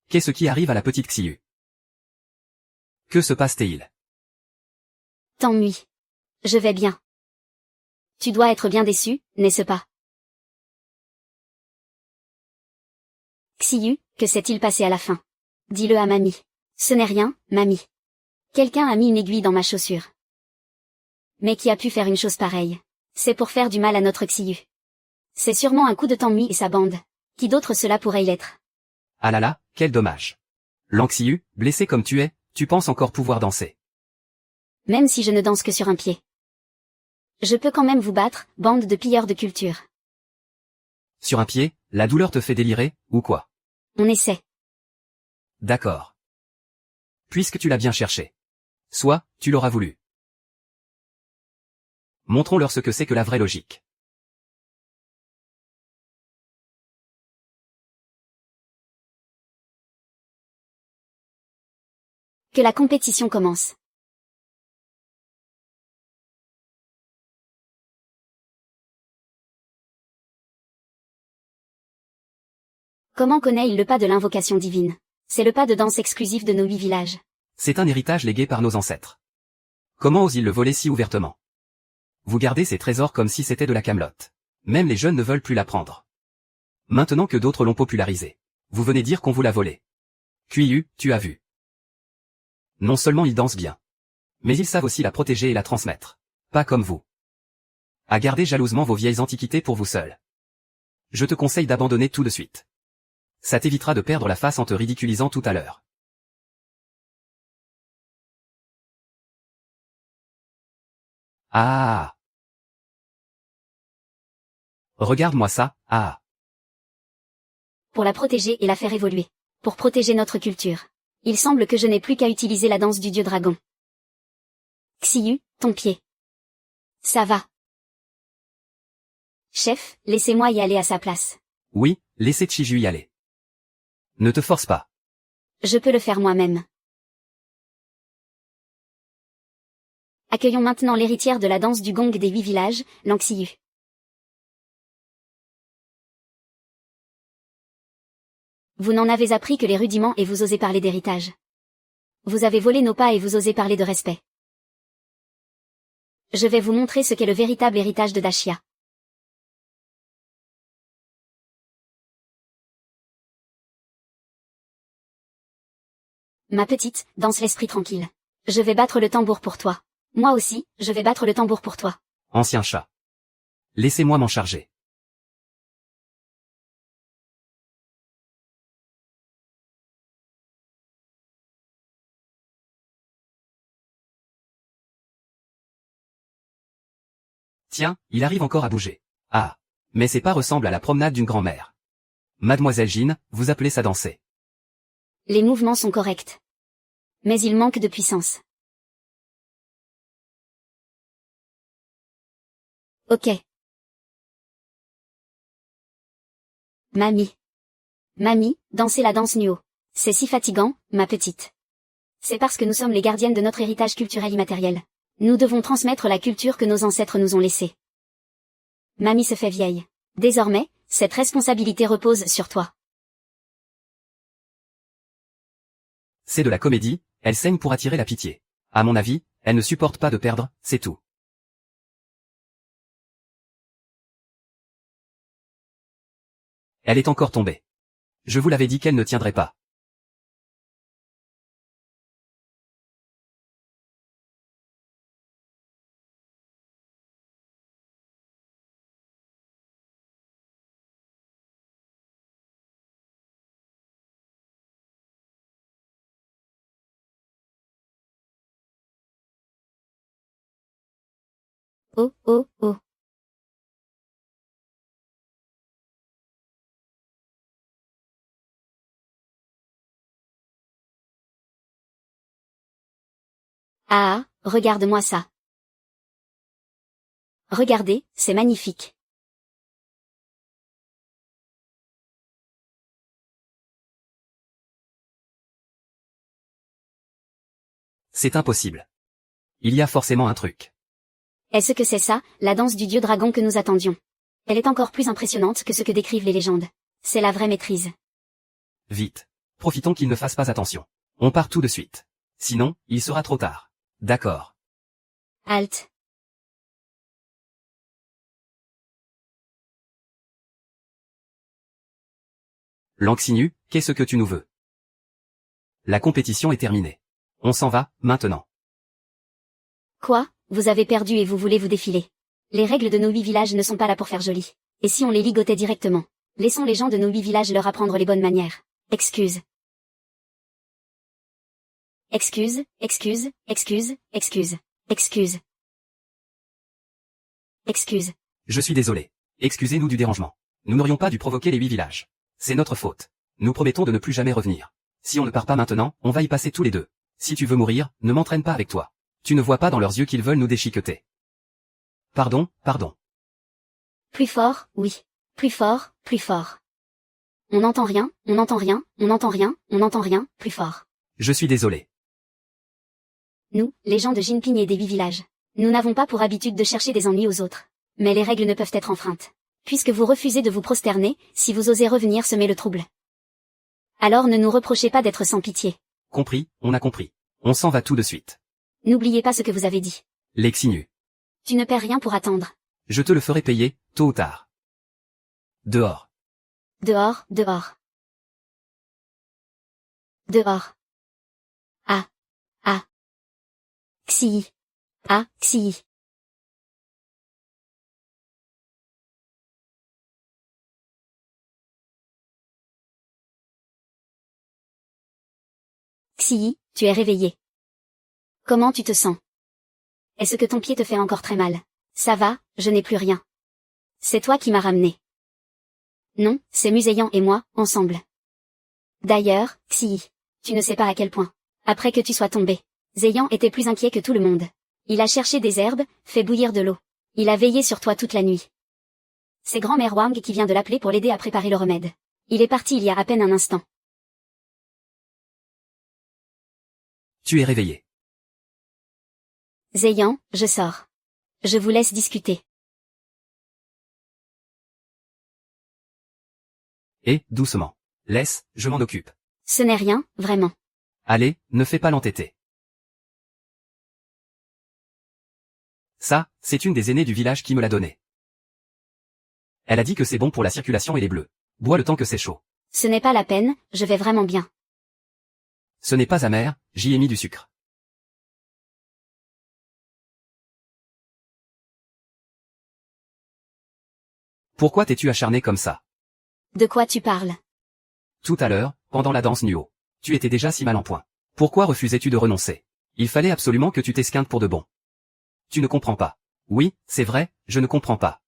Qu'est-ce qui arrive à la petite Xiyu? Que se passe-t-il? Tant mieux. Je vais bien. Tu dois être bien déçu, n'est-ce pas? Xiyu, que s'est-il passé à la fin? Dis-le à mamie. Ce n'est rien, mamie. Quelqu'un a mis une aiguille dans ma chaussure. Mais qui a pu faire une chose pareille? C'est pour faire du mal à notre Xiyu. C'est sûrement un coup de Tangmi et sa bande. Qui d'autre cela pourrait y être? Ah là là, quel dommage. Lang Xiyu, blessé comme tu es, tu penses encore pouvoir danser. Même si je ne danse que sur un pied. Je peux quand même vous battre, bande de pilleurs de culture. Sur un pied, la douleur te fait délirer, ou quoi? On essaie. D'accord. Puisque tu l'as bien cherché. Soit, tu l'auras voulu. Montrons-leur ce que c'est que la vraie logique. Que la compétition commence. Comment connaît-il le pas de l'invocation divine? C'est le pas de danse exclusif de nos 8 villages. C'est un héritage légué par nos ancêtres. Comment osent-ils le voler si ouvertement? Vous gardez ces trésors comme si c'était de la camelote. Même les jeunes ne veulent plus l'apprendre. Maintenant que d'autres l'ont popularisé. Vous venez dire qu'on vous l'a volé. Qiyu, tu as vu. Non seulement ils dansent bien. Mais ils savent aussi la protéger et la transmettre. Pas comme vous. À garder jalousement vos vieilles antiquités pour vous seuls. Je te conseille d'abandonner tout de suite. Ça t'évitera de perdre la face en te ridiculisant tout à l'heure. Ah. Regarde-moi ça, ah. Pour la protéger et la faire évoluer. Pour protéger notre culture. Il semble que je n'ai plus qu'à utiliser la danse du dieu dragon. Xiyu, ton pied. Ça va. Chef, laissez-moi y aller à sa place. Oui, laissez Chiju y aller. Ne te force pas. Je peux le faire moi-même. Accueillons maintenant l'héritière de la danse du gong des 8 villages, Lanxiyu. Vous n'en avez appris que les rudiments et vous osez parler d'héritage. Vous avez volé nos pas et vous osez parler de respect. Je vais vous montrer ce qu'est le véritable héritage de Dashia. Ma petite, danse l'esprit tranquille. Je vais battre le tambour pour toi. Moi aussi, je vais battre le tambour pour toi. Ancien chat. Laissez-moi m'en charger. Tiens, il arrive encore à bouger. Ah. Mais c'est pas ressemble à la promenade d'une grand-mère. Mademoiselle Jean, vous appelez ça danser. Les mouvements sont corrects. Mais il manque de puissance. Ok. Mamie. Mamie, dansez la danse Nuo. C'est si fatigant, ma petite. C'est parce que nous sommes les gardiennes de notre héritage culturel immatériel. Nous devons transmettre la culture que nos ancêtres nous ont laissée. Mamie se fait vieille. Désormais, cette responsabilité repose sur toi. C'est de la comédie, elle saigne pour attirer la pitié. À mon avis, elle ne supporte pas de perdre, c'est tout. Elle est encore tombée. Je vous l'avais dit qu'elle ne tiendrait pas. Oh, oh, oh. Ah, regarde-moi ça. Regardez, c'est magnifique. C'est impossible. Il y a forcément un truc. Est-ce que c'est ça, la danse du dieu dragon que nous attendions? Elle est encore plus impressionnante que ce que décrivent les légendes. C'est la vraie maîtrise. Vite. Profitons qu'il ne fasse pas attention. On part tout de suite. Sinon, il sera trop tard. D'accord. Halte. Lanxinu, qu'est-ce que tu nous veux? La compétition est terminée. On s'en va, maintenant. Quoi? Vous avez perdu et vous voulez vous défiler. Les règles de nos 8 villages ne sont pas là pour faire joli. Et si on les ligotait directement? Laissons les gens de nos 8 villages leur apprendre les bonnes manières. Excuse. Excuse, excuse, excuse, excuse, excuse. Excuse. Je suis désolé. Excusez-nous du dérangement. Nous n'aurions pas dû provoquer les 8 villages. C'est notre faute. Nous promettons de ne plus jamais revenir. Si on ne part pas maintenant, on va y passer tous les deux. Si tu veux mourir, ne m'entraîne pas avec toi. Tu ne vois pas dans leurs yeux qu'ils veulent nous déchiqueter. Pardon, pardon. Plus fort, oui. Plus fort, plus fort. On n'entend rien, on n'entend rien, on n'entend rien, on n'entend rien, plus fort. Je suis désolé. Nous, les gens de Jinping et des 8 villages, nous n'avons pas pour habitude de chercher des ennuis aux autres. Mais les règles ne peuvent être enfreintes. Puisque vous refusez de vous prosterner, si vous osez revenir semer le trouble. Alors ne nous reprochez pas d'être sans pitié. Compris, on a compris. On s'en va tout de suite. N'oubliez pas ce que vous avez dit. Lexinu. Tu ne perds rien pour attendre. Je te le ferai payer, tôt ou tard. Dehors. Dehors, dehors. Dehors. Ah. Ah. Xi. Ah, Xi. Xi, tu es réveillé. Comment tu te sens? Est-ce que ton pied te fait encore très mal? Ça va, je n'ai plus rien. C'est toi qui m'as ramené. Non, c'est Muséian et moi, ensemble. D'ailleurs, Xi, tu ne sais pas à quel point. Après que tu sois tombé, Zéyan était plus inquiet que tout le monde. Il a cherché des herbes, fait bouillir de l'eau. Il a veillé sur toi toute la nuit. C'est grand-mère Wang qui vient de l'appeler pour l'aider à préparer le remède. Il est parti il y a à peine un instant. Tu es réveillé. Zheyan, je sors. Je vous laisse discuter. Et, doucement. Laisse, je m'en occupe. Ce n'est rien, vraiment. Allez, ne fais pas l'entêter. Ça, c'est une des aînées du village qui me l'a donné. Elle a dit que c'est bon pour la circulation et les bleus. Bois le temps que c'est chaud. Ce n'est pas la peine, je vais vraiment bien. Ce n'est pas amer, j'y ai mis du sucre. Pourquoi t'es-tu acharné comme ça? De quoi tu parles? Tout à l'heure, pendant la danse Nuo. Tu étais déjà si mal en point. Pourquoi refusais-tu de renoncer? Il fallait absolument que tu t'esquintes pour de bon. Tu ne comprends pas. Oui, c'est vrai, je ne comprends pas.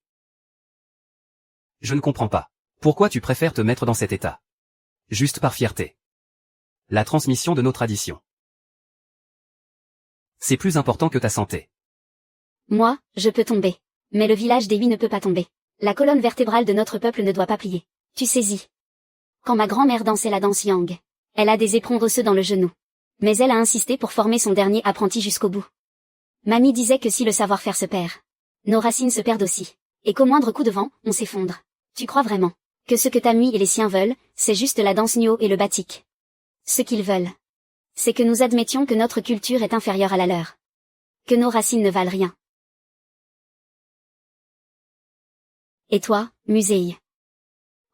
Je ne comprends pas. Pourquoi tu préfères te mettre dans cet état? Juste par fierté. La transmission de nos traditions. C'est plus important que ta santé. Moi, je peux tomber. Mais le village des Huit ne peut pas tomber. La colonne vertébrale de notre peuple ne doit pas plier. Tu saisis. Quand ma grand-mère dansait la danse Yang, elle a des éperons osseux dans le genou. Mais elle a insisté pour former son dernier apprenti jusqu'au bout. Mamie disait que si le savoir-faire se perd, nos racines se perdent aussi. Et qu'au moindre coup de vent, on s'effondre. Tu crois vraiment que ce que Tamui et les siens veulent, c'est juste la danse Nuo et le batik? Ce qu'ils veulent, c'est que nous admettions que notre culture est inférieure à la leur. Que nos racines ne valent rien. Et toi, Musei?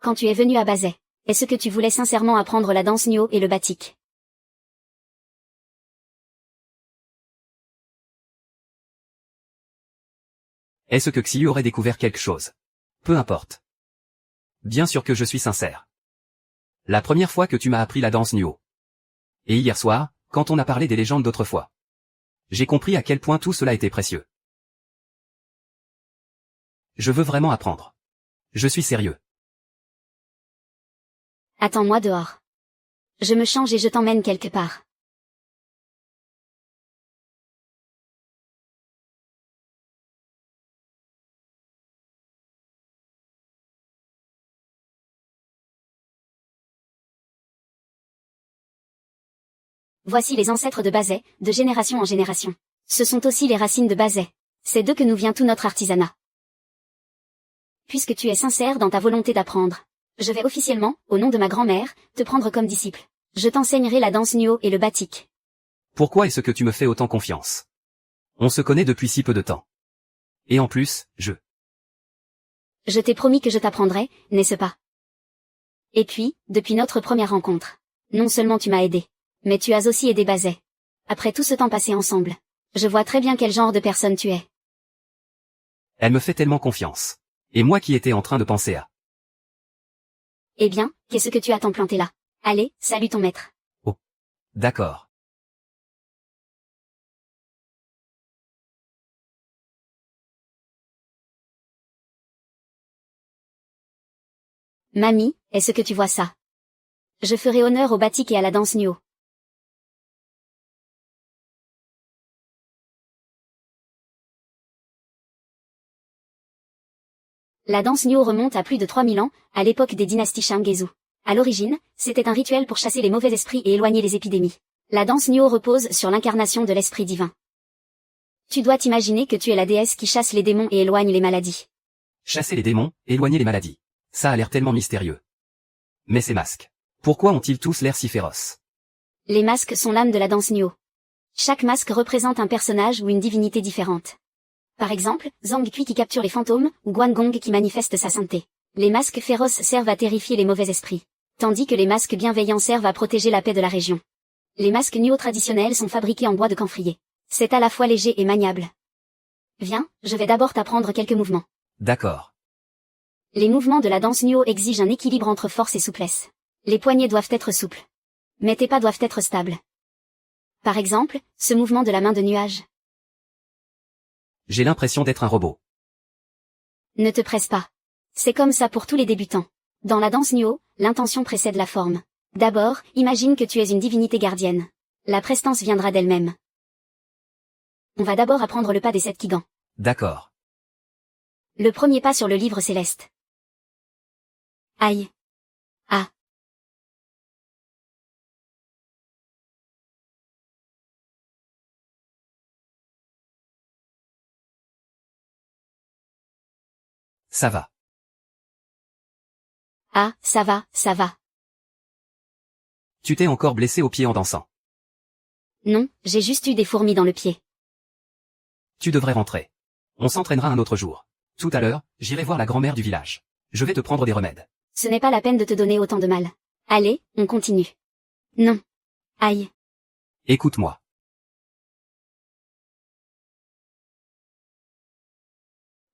Quand tu es venu à Bazet, est-ce que tu voulais sincèrement apprendre la danse Nuo et le batik? Est-ce que Xiu aurait découvert quelque chose? Peu importe. Bien sûr que je suis sincère. La première fois que tu m'as appris la danse Nuo. Et hier soir, quand on a parlé des légendes d'autrefois. J'ai compris à quel point tout cela était précieux. Je veux vraiment apprendre. Je suis sérieux. Attends-moi dehors. Je me change et je t'emmène quelque part. Voici les ancêtres de Bazet, de génération en génération. Ce sont aussi les racines de Bazet. C'est d'eux que nous vient tout notre artisanat. Puisque tu es sincère dans ta volonté d'apprendre, je vais officiellement, au nom de ma grand-mère, te prendre comme disciple. Je t'enseignerai la danse Nuo et le batik. Pourquoi est-ce que tu me fais autant confiance? On se connaît depuis si peu de temps. Et en plus, Je t'ai promis que je t'apprendrai, n'est-ce pas? Et puis, depuis notre première rencontre, non seulement tu m'as aidé, mais tu as aussi aidé Bazet. Après tout ce temps passé ensemble, je vois très bien quel genre de personne tu es. Elle me fait tellement confiance. Et moi qui étais en train de penser à... Eh bien, qu'est-ce que tu as tant planté là? Allez, salue ton maître. Oh. D'accord. Mamie, est-ce que tu vois ça? Je ferai honneur au batik et à la danse Nuo. La danse Nuo remonte à plus de 3000 ans, à l'époque des dynasties Shang et Zhou. À l'origine, c'était un rituel pour chasser les mauvais esprits et éloigner les épidémies. La danse Nuo repose sur l'incarnation de l'esprit divin. Tu dois t'imaginer que tu es la déesse qui chasse les démons et éloigne les maladies. Chasser les démons, éloigner les maladies. Ça a l'air tellement mystérieux. Mais ces masques. Pourquoi ont-ils tous l'air si féroces? Les masques sont l'âme de la danse Nuo. Chaque masque représente un personnage ou une divinité différente. Par exemple, Zhang Kui qui capture les fantômes, ou Guan Gong qui manifeste sa sainteté. Les masques féroces servent à terrifier les mauvais esprits, tandis que les masques bienveillants servent à protéger la paix de la région. Les masques Nuo traditionnels sont fabriqués en bois de camphrier. C'est à la fois léger et maniable. Viens, je vais d'abord t'apprendre quelques mouvements. D'accord. Les mouvements de la danse Nuo exigent un équilibre entre force et souplesse. Les poignets doivent être souples. Mais tes pas doivent être stables. Par exemple, ce mouvement de la main de nuage. J'ai l'impression d'être un robot. Ne te presse pas. C'est comme ça pour tous les débutants. Dans la danse Nuo, l'intention précède la forme. D'abord, imagine que tu es une divinité gardienne. La prestance viendra d'elle-même. On va d'abord apprendre le pas des 7 Kigans. D'accord. Le premier pas sur le livre céleste. Aïe. Ah. Ça va. Ah, ça va, ça va. Tu t'es encore blessé au pied en dansant. Non, j'ai juste eu des fourmis dans le pied. Tu devrais rentrer. On s'entraînera un autre jour. Tout à l'heure, j'irai voir la grand-mère du village. Je vais te prendre des remèdes. Ce n'est pas la peine de te donner autant de mal. Allez, on continue. Non. Aïe. Écoute-moi.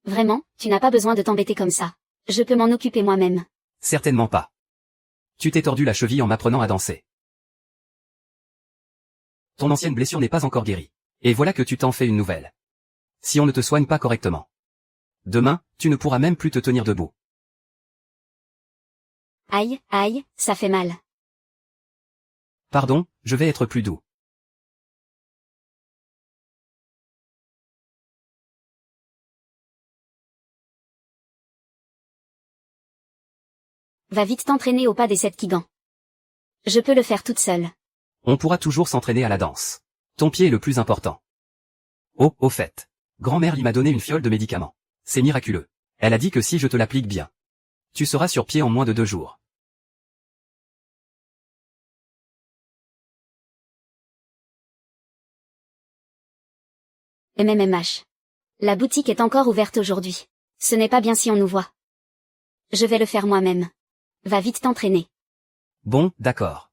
Vraiment, tu n'as pas besoin de t'embêter comme ça. Je peux m'en occuper moi-même. Certainement pas. Tu t'es tordu la cheville en m'apprenant à danser. Ton ancienne blessure n'est pas encore guérie. Et voilà que tu t'en fais une nouvelle. Si on ne te soigne pas correctement. Demain, tu ne pourras même plus te tenir debout. Aïe, aïe, ça fait mal. Pardon, je vais être plus doux. Va vite t'entraîner au pas des 7 Kigans. Je peux le faire toute seule. On pourra toujours s'entraîner à la danse. Ton pied est le plus important. Oh, au fait. Grand-mère lui m'a donné une fiole de médicaments. C'est miraculeux. Elle a dit que si je te l'applique bien, tu seras sur pied en moins de 2 jours. MMMH. La boutique est encore ouverte aujourd'hui. Ce n'est pas bien si on nous voit. Je vais le faire moi-même. Va vite t'entraîner. Bon, d'accord.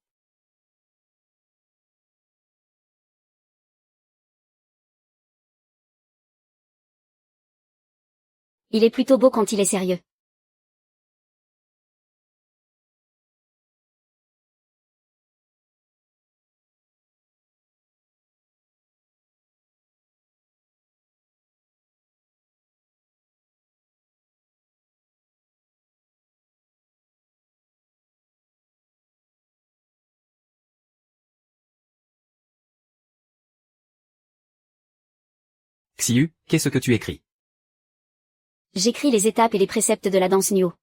Il est plutôt beau quand il est sérieux. Xiu, qu'est-ce que tu écris? J'écris les étapes et les préceptes de la danse Nuo.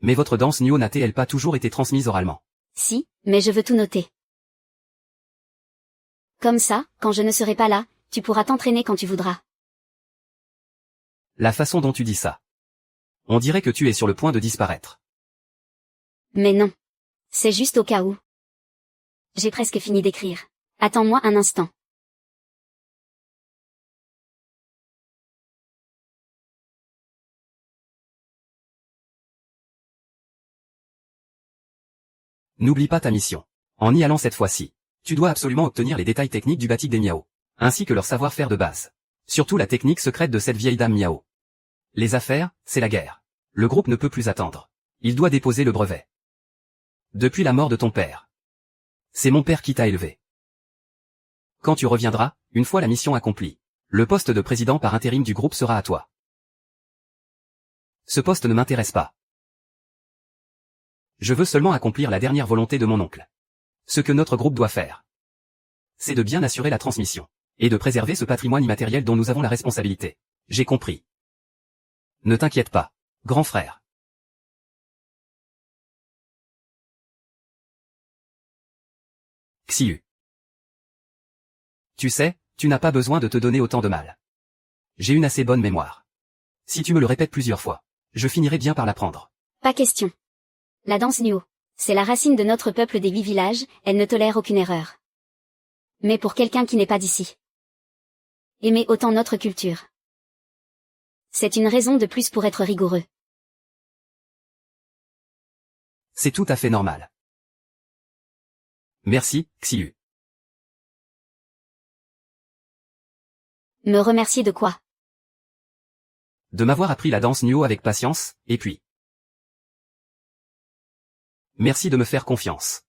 Mais votre danse Nyo n'a-t-elle pas toujours été transmise oralement? Si, mais je veux tout noter. Comme ça, quand je ne serai pas là, tu pourras t'entraîner quand tu voudras. La façon dont tu dis ça. On dirait que tu es sur le point de disparaître. Mais non. C'est juste au cas où. J'ai presque fini d'écrire. Attends-moi un instant. N'oublie pas ta mission. En y allant cette fois-ci, tu dois absolument obtenir les détails techniques du batik des Miao, ainsi que leur savoir-faire de base. Surtout la technique secrète de cette vieille dame Miao. Les affaires, c'est la guerre. Le groupe ne peut plus attendre. Il doit déposer le brevet. Depuis la mort de ton père. C'est mon père qui t'a élevé. Quand tu reviendras, une fois la mission accomplie, le poste de président par intérim du groupe sera à toi. Ce poste ne m'intéresse pas. Je veux seulement accomplir la dernière volonté de mon oncle. Ce que notre groupe doit faire, c'est de bien assurer la transmission, et de préserver ce patrimoine immatériel dont nous avons la responsabilité. J'ai compris. Ne t'inquiète pas, grand frère. Xiu. Tu sais, tu n'as pas besoin de te donner autant de mal. J'ai une assez bonne mémoire. Si tu me le répètes plusieurs fois, je finirai bien par l'apprendre. Pas question. La danse Nuo. C'est la racine de notre peuple des 8 villages, elle ne tolère aucune erreur. Mais pour quelqu'un qui n'est pas d'ici. Aimer autant notre culture. C'est une raison de plus pour être rigoureux. C'est tout à fait normal. Merci, Xiu. Me remercier de quoi? De m'avoir appris la danse Nuo avec patience, et puis. Merci de me faire confiance.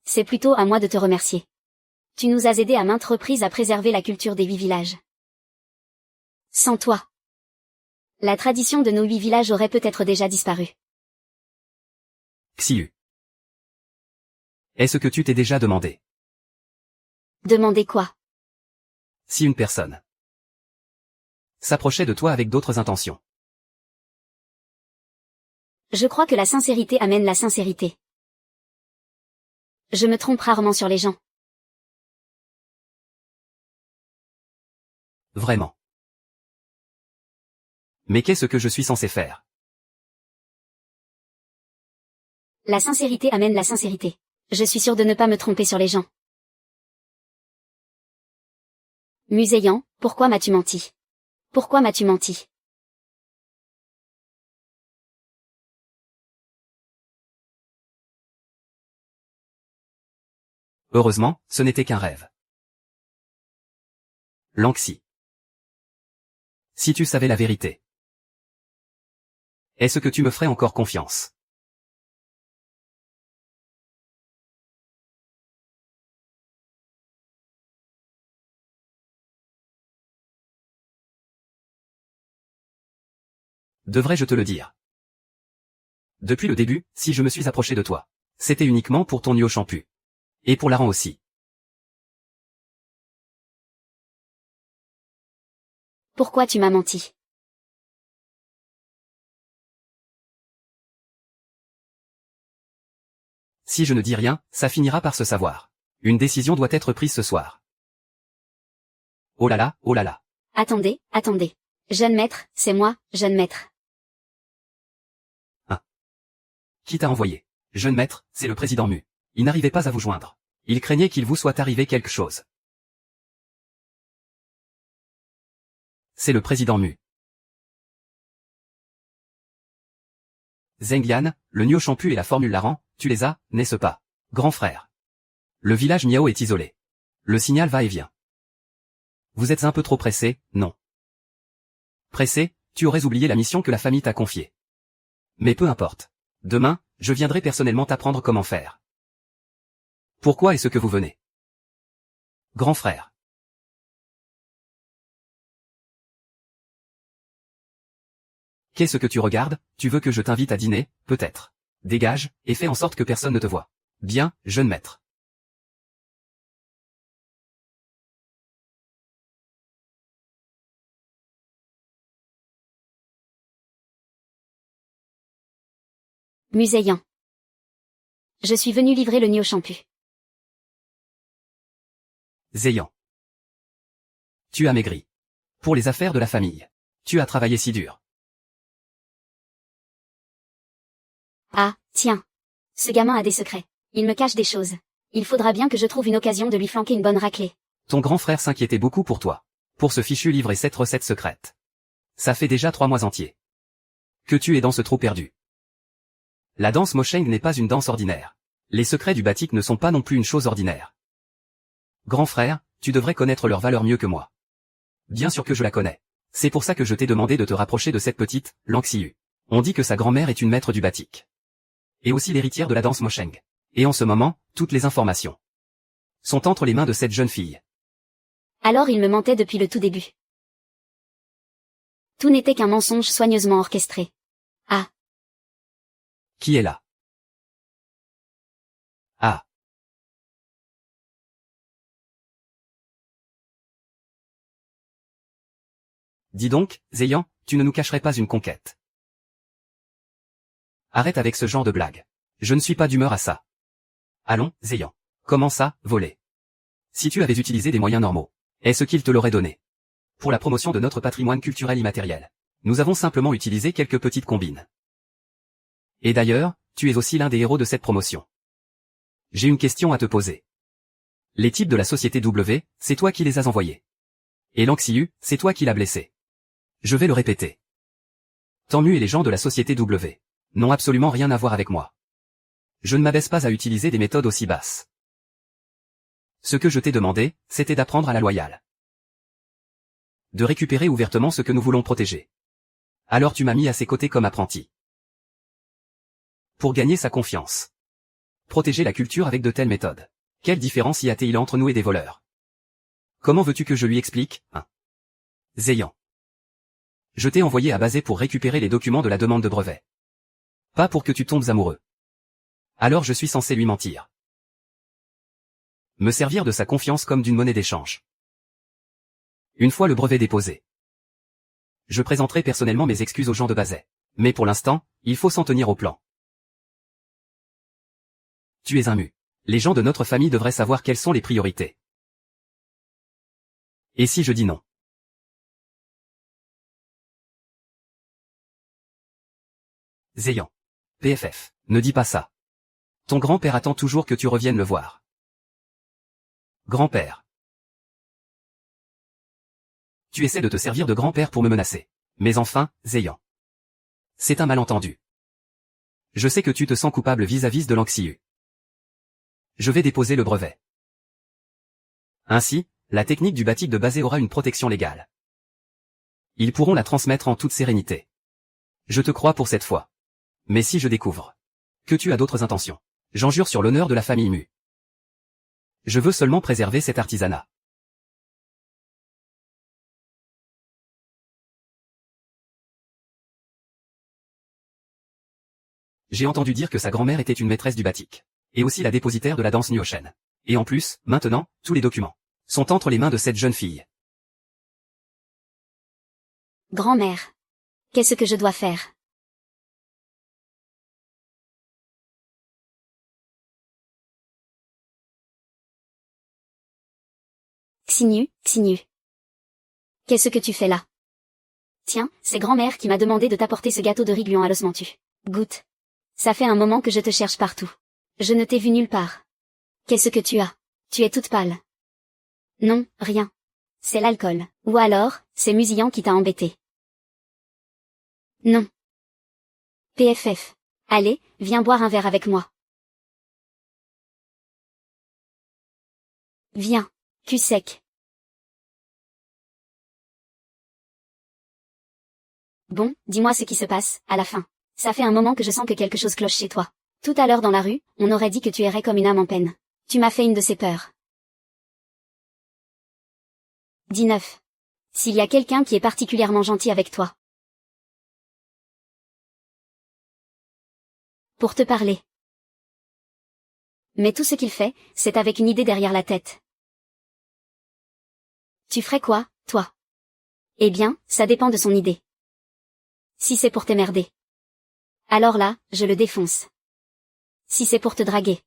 C'est plutôt à moi de te remercier. Tu nous as aidés à maintes reprises à préserver la culture des 8 villages. Sans toi, la tradition de nos 8 villages aurait peut-être déjà disparu. Xiu. Est-ce que tu t'es déjà demandé Demandez quoi? si une personne s'approchait de toi avec d'autres intentions? Je crois que la sincérité amène la sincérité. Je me trompe rarement sur les gens. Vraiment. Mais qu'est-ce que je suis censé faire? La sincérité amène la sincérité. Je suis sûre de ne pas me tromper sur les gens. Muséant, pourquoi m'as-tu menti? Pourquoi m'as-tu menti? Heureusement, ce n'était qu'un rêve. Lanxi. Si tu savais la vérité. Est-ce que tu me ferais encore confiance? Devrais-je te le dire? Depuis le début, si je me suis approché de toi, c'était uniquement pour ton Nio Champu. Et pour Laran aussi. Pourquoi tu m'as menti? Si je ne dis rien, ça finira par se savoir. Une décision doit être prise ce soir. Oh là là, oh là là. Attendez, attendez. Jeune maître, c'est moi, jeune maître. Qui t'a envoyé? Jeune maître, c'est le président Mu. Il n'arrivait pas à vous joindre. Il craignait qu'il vous soit arrivé quelque chose. C'est le président Mu. Zhenglian, le Nio Champu et la formule Laran, tu les as, n'est-ce pas? Grand frère. Le village Niao est isolé. Le signal va et vient. Vous êtes un peu trop pressé, non? Pressé, tu aurais oublié la mission que la famille t'a confiée. Mais peu importe. Demain, je viendrai personnellement t'apprendre comment faire. Pourquoi est-ce que vous venez? Grand frère. Qu'est-ce que tu regardes? Tu veux que je t'invite à dîner, peut-être. Dégage, et fais en sorte que personne ne te voie. Bien, jeune maître. Muséant. Je suis venu livrer le Nio Champu. Zéyan. Tu as maigri. Pour les affaires de la famille. Tu as travaillé si dur. Ah, tiens. Ce gamin a des secrets. Il me cache des choses. Il faudra bien que je trouve une occasion de lui flanquer une bonne raclée. Ton grand frère s'inquiétait beaucoup pour toi. Pour ce fichu livre et cette recette secrète. Ça fait déjà 3 mois entiers. Que tu es dans ce trou perdu. La danse Mosheng n'est pas une danse ordinaire. Les secrets du batik ne sont pas non plus une chose ordinaire. Grand frère, tu devrais connaître leur valeur mieux que moi. Bien sûr que je la connais. C'est pour ça que je t'ai demandé de te rapprocher de cette petite, Lanxiu. On dit que sa grand-mère est une maître du batik. Et aussi l'héritière de la danse Mosheng. Et en ce moment, toutes les informations sont entre les mains de cette jeune fille. Alors il me mentait depuis le tout début. Tout n'était qu'un mensonge soigneusement orchestré. Ah. Qui est là? Ah. Dis donc, Zéyan, tu ne nous cacherais pas une conquête. Arrête avec ce genre de blague. Je ne suis pas d'humeur à ça. Allons, Zéyan. Comment ça, voler? Si tu avais utilisé des moyens normaux, est-ce qu'il te l'aurait donné? Pour la promotion de notre patrimoine culturel immatériel, nous avons simplement utilisé quelques petites combines. Et d'ailleurs, tu es aussi l'un des héros de cette promotion. J'ai une question à te poser. Les types de la société W, c'est toi qui les as envoyés. Et Lanxiu, c'est toi qui l'as blessé. Je vais le répéter. Tanmu et les gens de la société W n'ont absolument rien à voir avec moi. Je ne m'abaisse pas à utiliser des méthodes aussi basses. Ce que je t'ai demandé, c'était d'apprendre à la loyale. De récupérer ouvertement ce que nous voulons protéger. Alors tu m'as mis à ses côtés comme apprenti. Pour gagner sa confiance. Protéger la culture avec de telles méthodes. Quelle différence y a-t-il entre nous et des voleurs? Comment veux-tu que je lui explique, hein? Zéyan. Je t'ai envoyé à Basé pour récupérer les documents de la demande de brevet. Pas pour que tu tombes amoureux. Alors je suis censé lui mentir. Me servir de sa confiance comme d'une monnaie d'échange. Une fois le brevet déposé, je présenterai personnellement mes excuses aux gens de Basé. Mais pour l'instant, il faut s'en tenir au plan. Tu es un mu. Les gens de notre famille devraient savoir quelles sont les priorités. Et si je dis non? Zéyan. PFF. Ne dis pas ça. Ton grand-père attend toujours que tu reviennes le voir. Grand-père. Tu essaies de te servir de grand-père pour me menacer. Mais enfin, Zéyan. C'est un malentendu. Je sais que tu te sens coupable vis-à-vis de l'Anxiu. Je vais déposer le brevet. Ainsi, la technique du batik de Basé aura une protection légale. Ils pourront la transmettre en toute sérénité. Je te crois pour cette fois. Mais si je découvre que tu as d'autres intentions, j'en jure sur l'honneur de la famille Mu. Je veux seulement préserver cet artisanat. J'ai entendu dire que sa grand-mère était une maîtresse du batik. Et aussi la dépositaire de la danse Nuochen. Et en plus, maintenant, tous les documents sont entre les mains de cette jeune fille. Grand-mère. Qu'est-ce que je dois faire? Xinu, Xinu. Qu'est-ce que tu fais là? Tiens, c'est grand-mère qui m'a demandé de t'apporter ce gâteau de riz gluant à l'osmantu. Goûte. Ça fait un moment que je te cherche partout. Je ne t'ai vu nulle part. Qu'est-ce que tu as? Tu es toute pâle. Non, rien. C'est l'alcool. Ou alors, c'est Musillan qui t'a embêté. Non. PFF. Allez, viens boire un verre avec moi. Viens. Cul sec. Bon, dis-moi ce qui se passe, à la fin. Ça fait un moment que je sens que quelque chose cloche chez toi. Tout à l'heure dans la rue, on aurait dit que tu errais comme une âme en peine. Tu m'as fait une de ces peurs. 19. S'il y a quelqu'un qui est particulièrement gentil avec toi. Pour te parler. Mais tout ce qu'il fait, c'est avec une idée derrière la tête. Tu ferais quoi, toi? Eh bien, ça dépend de son idée. Si c'est pour t'emmerder. Alors là, je le défonce. Si c'est pour te draguer.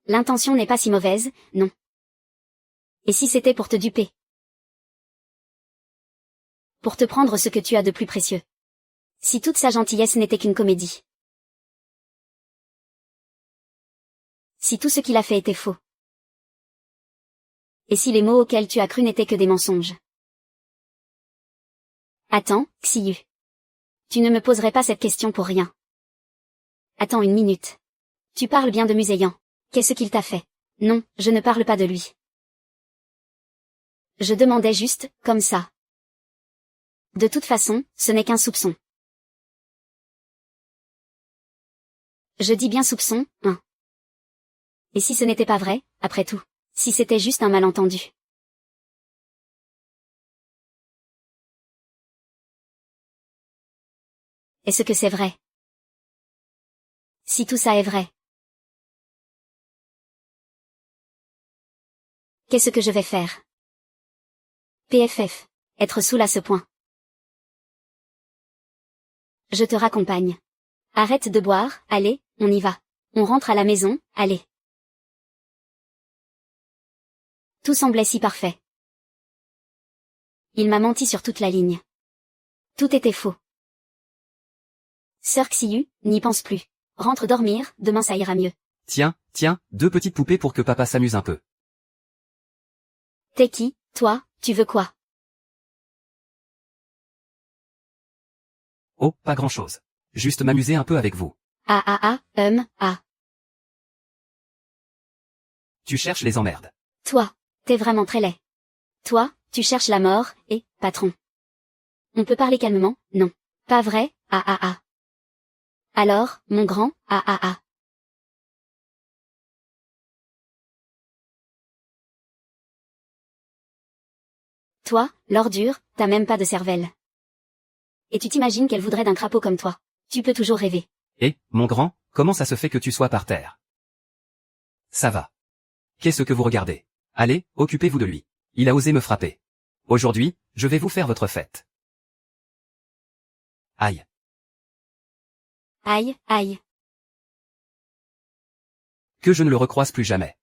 L'intention n'est pas si mauvaise, non. Et si c'était pour te duper? Pour te prendre ce que tu as de plus précieux. Si toute sa gentillesse n'était qu'une comédie. Si tout ce qu'il a fait était faux. Et si les mots auxquels tu as cru n'étaient que des mensonges. Attends, Xiyu. Tu ne me poserais pas cette question pour rien. Attends une minute. Tu parles bien de Musillan. Qu'est-ce qu'il t'a fait? Non, je ne parle pas de lui. Je demandais juste, comme ça. De toute façon, ce n'est qu'un soupçon. Je dis bien soupçon, hein. Et si ce n'était pas vrai, après tout? Si c'était juste un malentendu? Est-ce que c'est vrai? Si tout ça est vrai. Qu'est-ce que je vais faire? PFF. Être saoul à ce point. Je te raccompagne. Arrête de boire, allez, on y va. On rentre à la maison, allez. Tout semblait si parfait. Il m'a menti sur toute la ligne. Tout était faux. Sœur Xiyu, n'y pense plus. Rentre dormir, demain ça ira mieux. Tiens, 2 petites poupées pour que papa s'amuse un peu. T'es qui, toi, tu veux quoi? Oh, pas grand-chose. Juste m'amuser un peu avec vous. Ah. Tu cherches les emmerdes. Toi, t'es vraiment très laid. Toi, tu cherches la mort, et, patron. On peut parler calmement, non. Pas vrai, ah. Alors, mon grand, ah. Toi, l'ordure, t'as même pas de cervelle. Et tu t'imagines qu'elle voudrait d'un crapaud comme toi. Tu peux toujours rêver. Et, mon grand, comment ça se fait que tu sois par terre? Ça va. Qu'est-ce que vous regardez? Allez, occupez-vous de lui. Il a osé me frapper. Aujourd'hui, je vais vous faire votre fête. Aïe. Aïe, aïe. Que je ne le recroise plus jamais.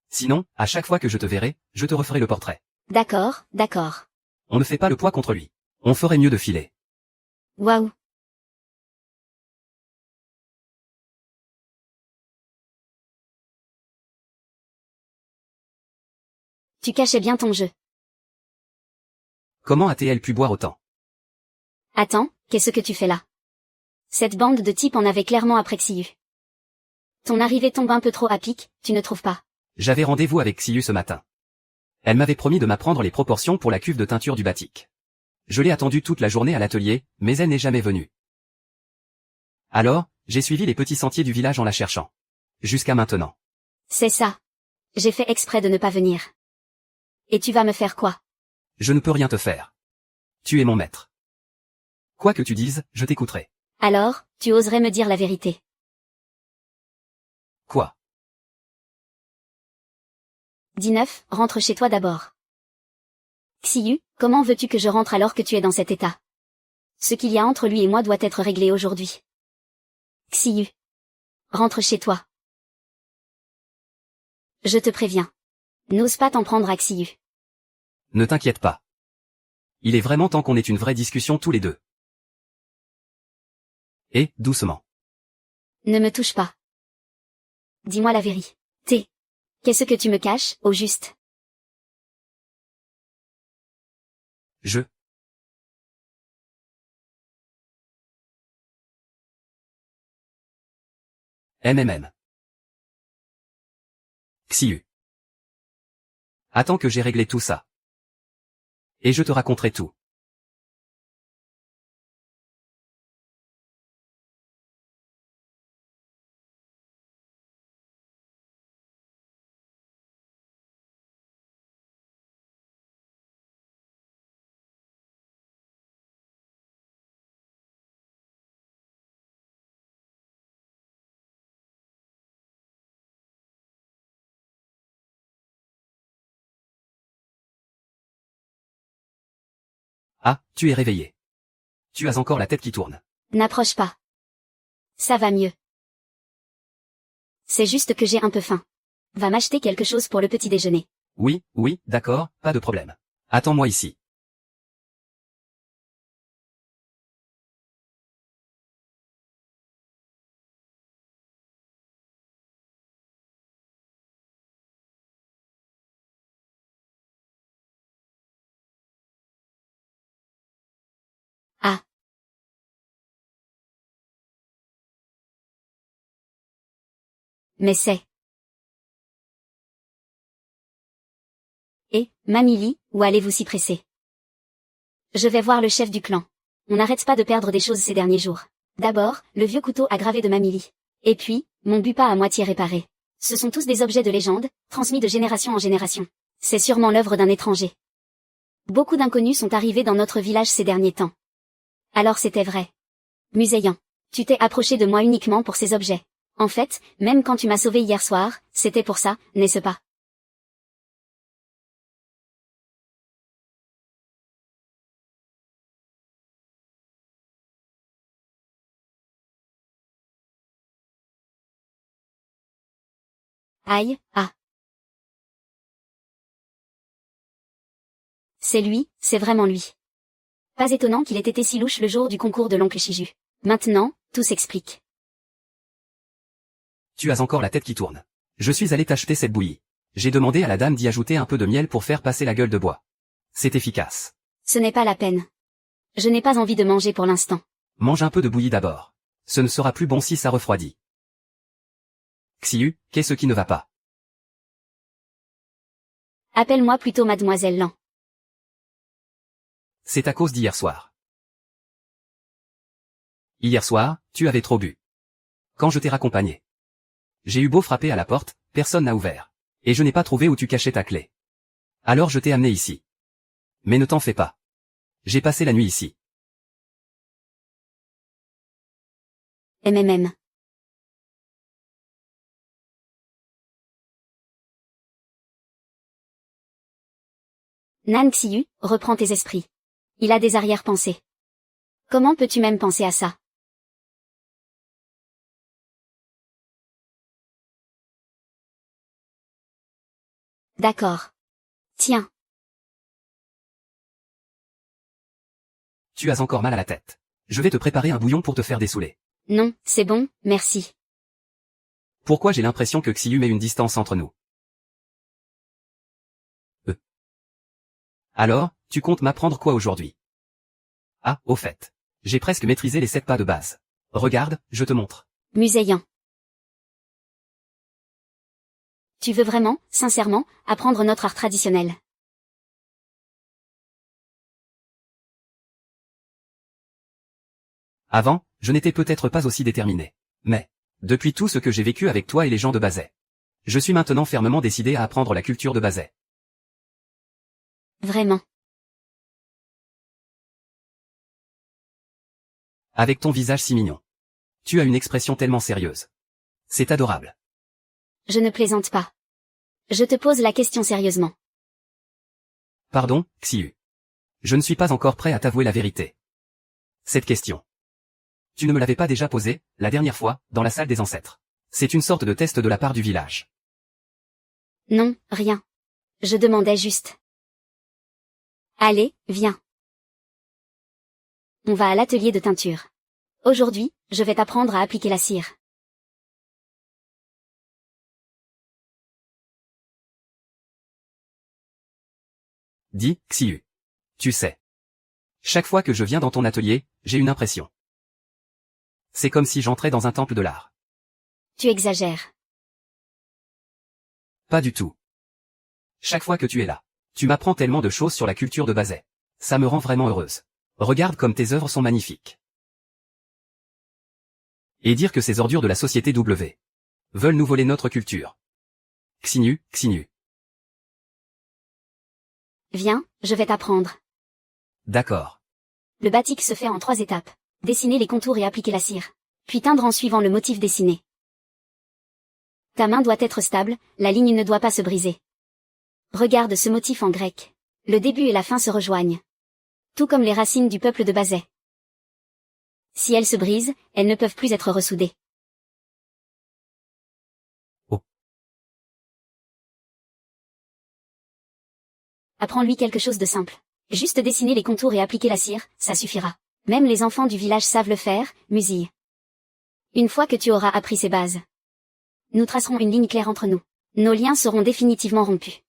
Sinon, à chaque fois que je te verrai, je te referai le portrait. D'accord, d'accord. On ne fait pas le poids contre lui. On ferait mieux de filer. Waouh. Tu cachais bien ton jeu. Comment a-t-elle pu boire autant? Attends, qu'est-ce que tu fais là? Cette bande de types en avait clairement après Xiu. Ton arrivée tombe un peu trop à pic, tu ne trouves pas? J'avais rendez-vous avec Xiu ce matin. Elle m'avait promis de m'apprendre les proportions pour la cuve de teinture du batik. Je l'ai attendue toute la journée à l'atelier, mais elle n'est jamais venue. Alors, j'ai suivi les petits sentiers du village en la cherchant. Jusqu'à maintenant. C'est ça. J'ai fait exprès de ne pas venir. Et tu vas me faire quoi? Je ne peux rien te faire. Tu es mon maître. Quoi que tu dises, je t'écouterai. Alors, tu oserais me dire la vérité. Quoi? 19, rentre chez toi d'abord. Xiu, comment veux-tu que je rentre alors que tu es dans cet état? Ce qu'il y a entre lui et moi doit être réglé aujourd'hui. Xiu. Rentre chez toi. Je te préviens. N'ose pas t'en prendre à Xiu. Ne t'inquiète pas. Il est vraiment temps qu'on ait une vraie discussion tous les deux. Et, doucement. Ne me touche pas. Dis-moi la vérité. Qu'est-ce que tu me caches, au juste? Je. MMM. Xiu. Attends que j'ai réglé tout ça. Et je te raconterai tout. Ah, tu es réveillé. Tu as encore la tête qui tourne. N'approche pas. Ça va mieux. C'est juste que j'ai un peu faim. Va m'acheter quelque chose pour le petit déjeuner. Oui, oui, d'accord, pas de problème. Attends-moi ici. Ah. Mais c'est... Et, Mamili, où allez-vous s'y presser? Je vais voir le chef du clan. On n'arrête pas de perdre des choses ces derniers jours. D'abord, le vieux couteau aggravé de Mamili. Et puis, mon bupa à moitié réparé. Ce sont tous des objets de légende, transmis de génération en génération. C'est sûrement l'œuvre d'un étranger. Beaucoup d'inconnus sont arrivés dans notre village ces derniers temps. Alors c'était vrai. Muséant. Tu t'es approché de moi uniquement pour ces objets. En fait, même quand tu m'as sauvé hier soir, c'était pour ça, n'est-ce pas? Aïe, ah. C'est lui, c'est vraiment lui. Pas étonnant qu'il ait été si louche le jour du concours de l'oncle Shiju. Maintenant, tout s'explique. Tu as encore la tête qui tourne. Je suis allé t'acheter cette bouillie. J'ai demandé à la dame d'y ajouter un peu de miel pour faire passer la gueule de bois. C'est efficace. Ce n'est pas la peine. Je n'ai pas envie de manger pour l'instant. Mange un peu de bouillie d'abord. Ce ne sera plus bon si ça refroidit. Xiu, qu'est-ce qui ne va pas? Appelle-moi plutôt Mademoiselle Lan. C'est à cause d'hier soir. Hier soir, tu avais trop bu. Quand je t'ai raccompagné. J'ai eu beau frapper à la porte, personne n'a ouvert. Et je n'ai pas trouvé où tu cachais ta clé. Alors je t'ai amené ici. Mais ne t'en fais pas. J'ai passé la nuit ici. MMM. Nan Xiu, reprends tes esprits. Il a des arrière-pensées. Comment peux-tu même penser à ça? D'accord. Tiens, Tu as encore mal à la tête. Je vais te préparer un bouillon pour te faire dessouler. non, c'est bon, merci. Pourquoi j'ai l'impression que Xiu met une distance entre nous? Alors, tu comptes m'apprendre quoi aujourd'hui? Ah, au fait. J'ai presque maîtrisé les 7 pas de base. Regarde, je te montre. Muséant. Tu veux vraiment, sincèrement, apprendre notre art traditionnel? Avant, je n'étais peut-être pas aussi déterminé. Mais, depuis tout ce que j'ai vécu avec toi et les gens de Bazet, je suis maintenant fermement décidé à apprendre la culture de Bazet. Vraiment. Avec ton visage si mignon. Tu as une expression tellement sérieuse. C'est adorable. Je ne plaisante pas. Je te pose la question sérieusement. Pardon, Xiu. Je ne suis pas encore prêt à t'avouer la vérité. Cette question. Tu ne me l'avais pas déjà posée, la dernière fois, dans la salle des ancêtres. C'est une sorte de test de la part du village. Non, rien. Je demandais juste. Allez, viens. On va à l'atelier de teinture. Aujourd'hui, je vais t'apprendre à appliquer la cire. Dis, Xiu. Tu sais. Chaque fois que je viens dans ton atelier, j'ai une impression. C'est comme si j'entrais dans un temple de l'art. Tu exagères. Pas du tout. Chaque fois que tu es là, tu m'apprends tellement de choses sur la culture de Bazet. Ça me rend vraiment heureuse. Regarde comme tes œuvres sont magnifiques. Et dire que ces ordures de la société W veulent nous voler notre culture. Xinu, Xinu. Viens, je vais t'apprendre. D'accord. Le batik se fait en 3 étapes. Dessiner les contours et appliquer la cire. Puis teindre en suivant le motif dessiné. Ta main doit être stable, la ligne ne doit pas se briser. Regarde ce motif en grec. Le début et la fin se rejoignent. Tout comme les racines du peuple de Bazet. Si elles se brisent, elles ne peuvent plus être ressoudées. Oh. Apprends-lui quelque chose de simple. Juste dessiner les contours et appliquer la cire, ça suffira. Même les enfants du village savent le faire, Musille. Une fois que tu auras appris ces bases, nous tracerons une ligne claire entre nous. Nos liens seront définitivement rompus.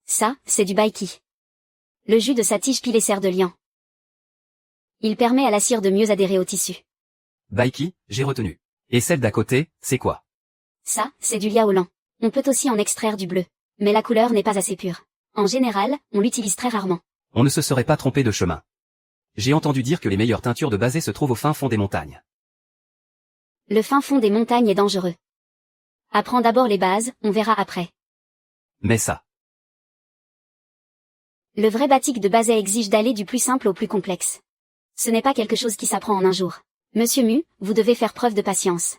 Ça, c'est du baiki. Le jus de sa tige pilée sert de liant. Il permet à la cire de mieux adhérer au tissu. Baiki, j'ai retenu. Et celle d'à côté, c'est quoi? Ça, c'est du liaolan. On peut aussi en extraire du bleu. Mais la couleur n'est pas assez pure. En général, on l'utilise très rarement. On ne se serait pas trompé de chemin. J'ai entendu dire que les meilleures teintures de Bazet se trouvent au fin fond des montagnes. Le fin fond des montagnes est dangereux. Apprends d'abord les bases, on verra après. Mais ça. Le vrai batik de Bazet exige d'aller du plus simple au plus complexe. Ce n'est pas quelque chose qui s'apprend en un jour. Monsieur Mu, vous devez faire preuve de patience.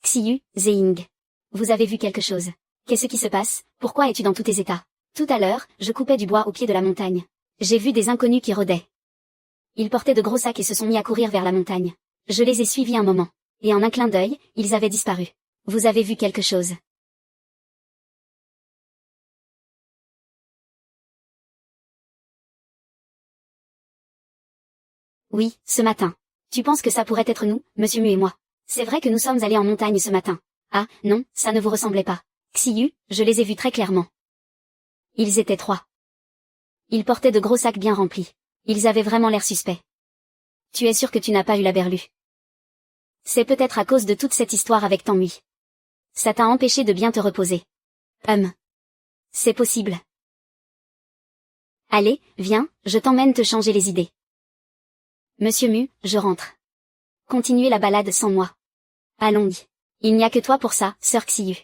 Xiu, Zeing. Vous avez vu quelque chose. Qu'est-ce qui se passe? Pourquoi es-tu dans tous tes états? Tout à l'heure, je coupais du bois au pied de la montagne. J'ai vu des inconnus qui rôdaient. Ils portaient de gros sacs et se sont mis à courir vers la montagne. Je les ai suivis un moment. Et en un clin d'œil, ils avaient disparu. Vous avez vu quelque chose? Oui, ce matin. Tu penses que ça pourrait être nous, Monsieur Mu et moi? C'est vrai que nous sommes allés en montagne ce matin. Ah, non, ça ne vous ressemblait pas. Xiu, je les ai vus très clairement. Ils étaient 3. Ils portaient de gros sacs bien remplis. Ils avaient vraiment l'air suspects. Tu es sûr que tu n'as pas eu la berlue? C'est peut-être à cause de toute cette histoire avec Tanguy. Ça t'a empêché de bien te reposer. C'est possible. Allez, viens, je t'emmène te changer les idées. Monsieur Mu, je rentre. Continuez la balade sans moi. Allons-y. Il n'y a que toi pour ça, sœur Xiu.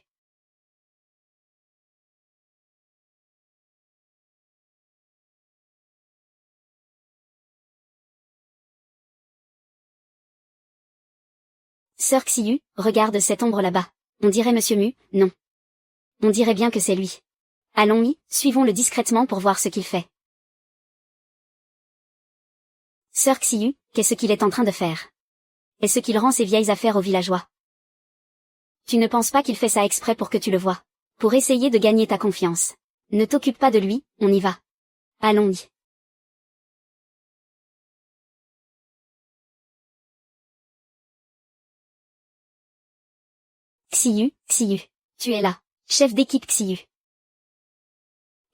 Sœur Xiu, regarde cette ombre là-bas. On dirait Monsieur Mu, non. On dirait bien que c'est lui. Allons-y, suivons-le discrètement pour voir ce qu'il fait. Sœur Xiu, qu'est-ce qu'il est en train de faire? Est-ce qu'il rend ses vieilles affaires aux villageois? Tu ne penses pas qu'il fait ça exprès pour que tu le vois? Pour essayer de gagner ta confiance. Ne t'occupe pas de lui, on y va. Allons-y. Xiu, Xiu. Tu es là. Chef d'équipe Xiu.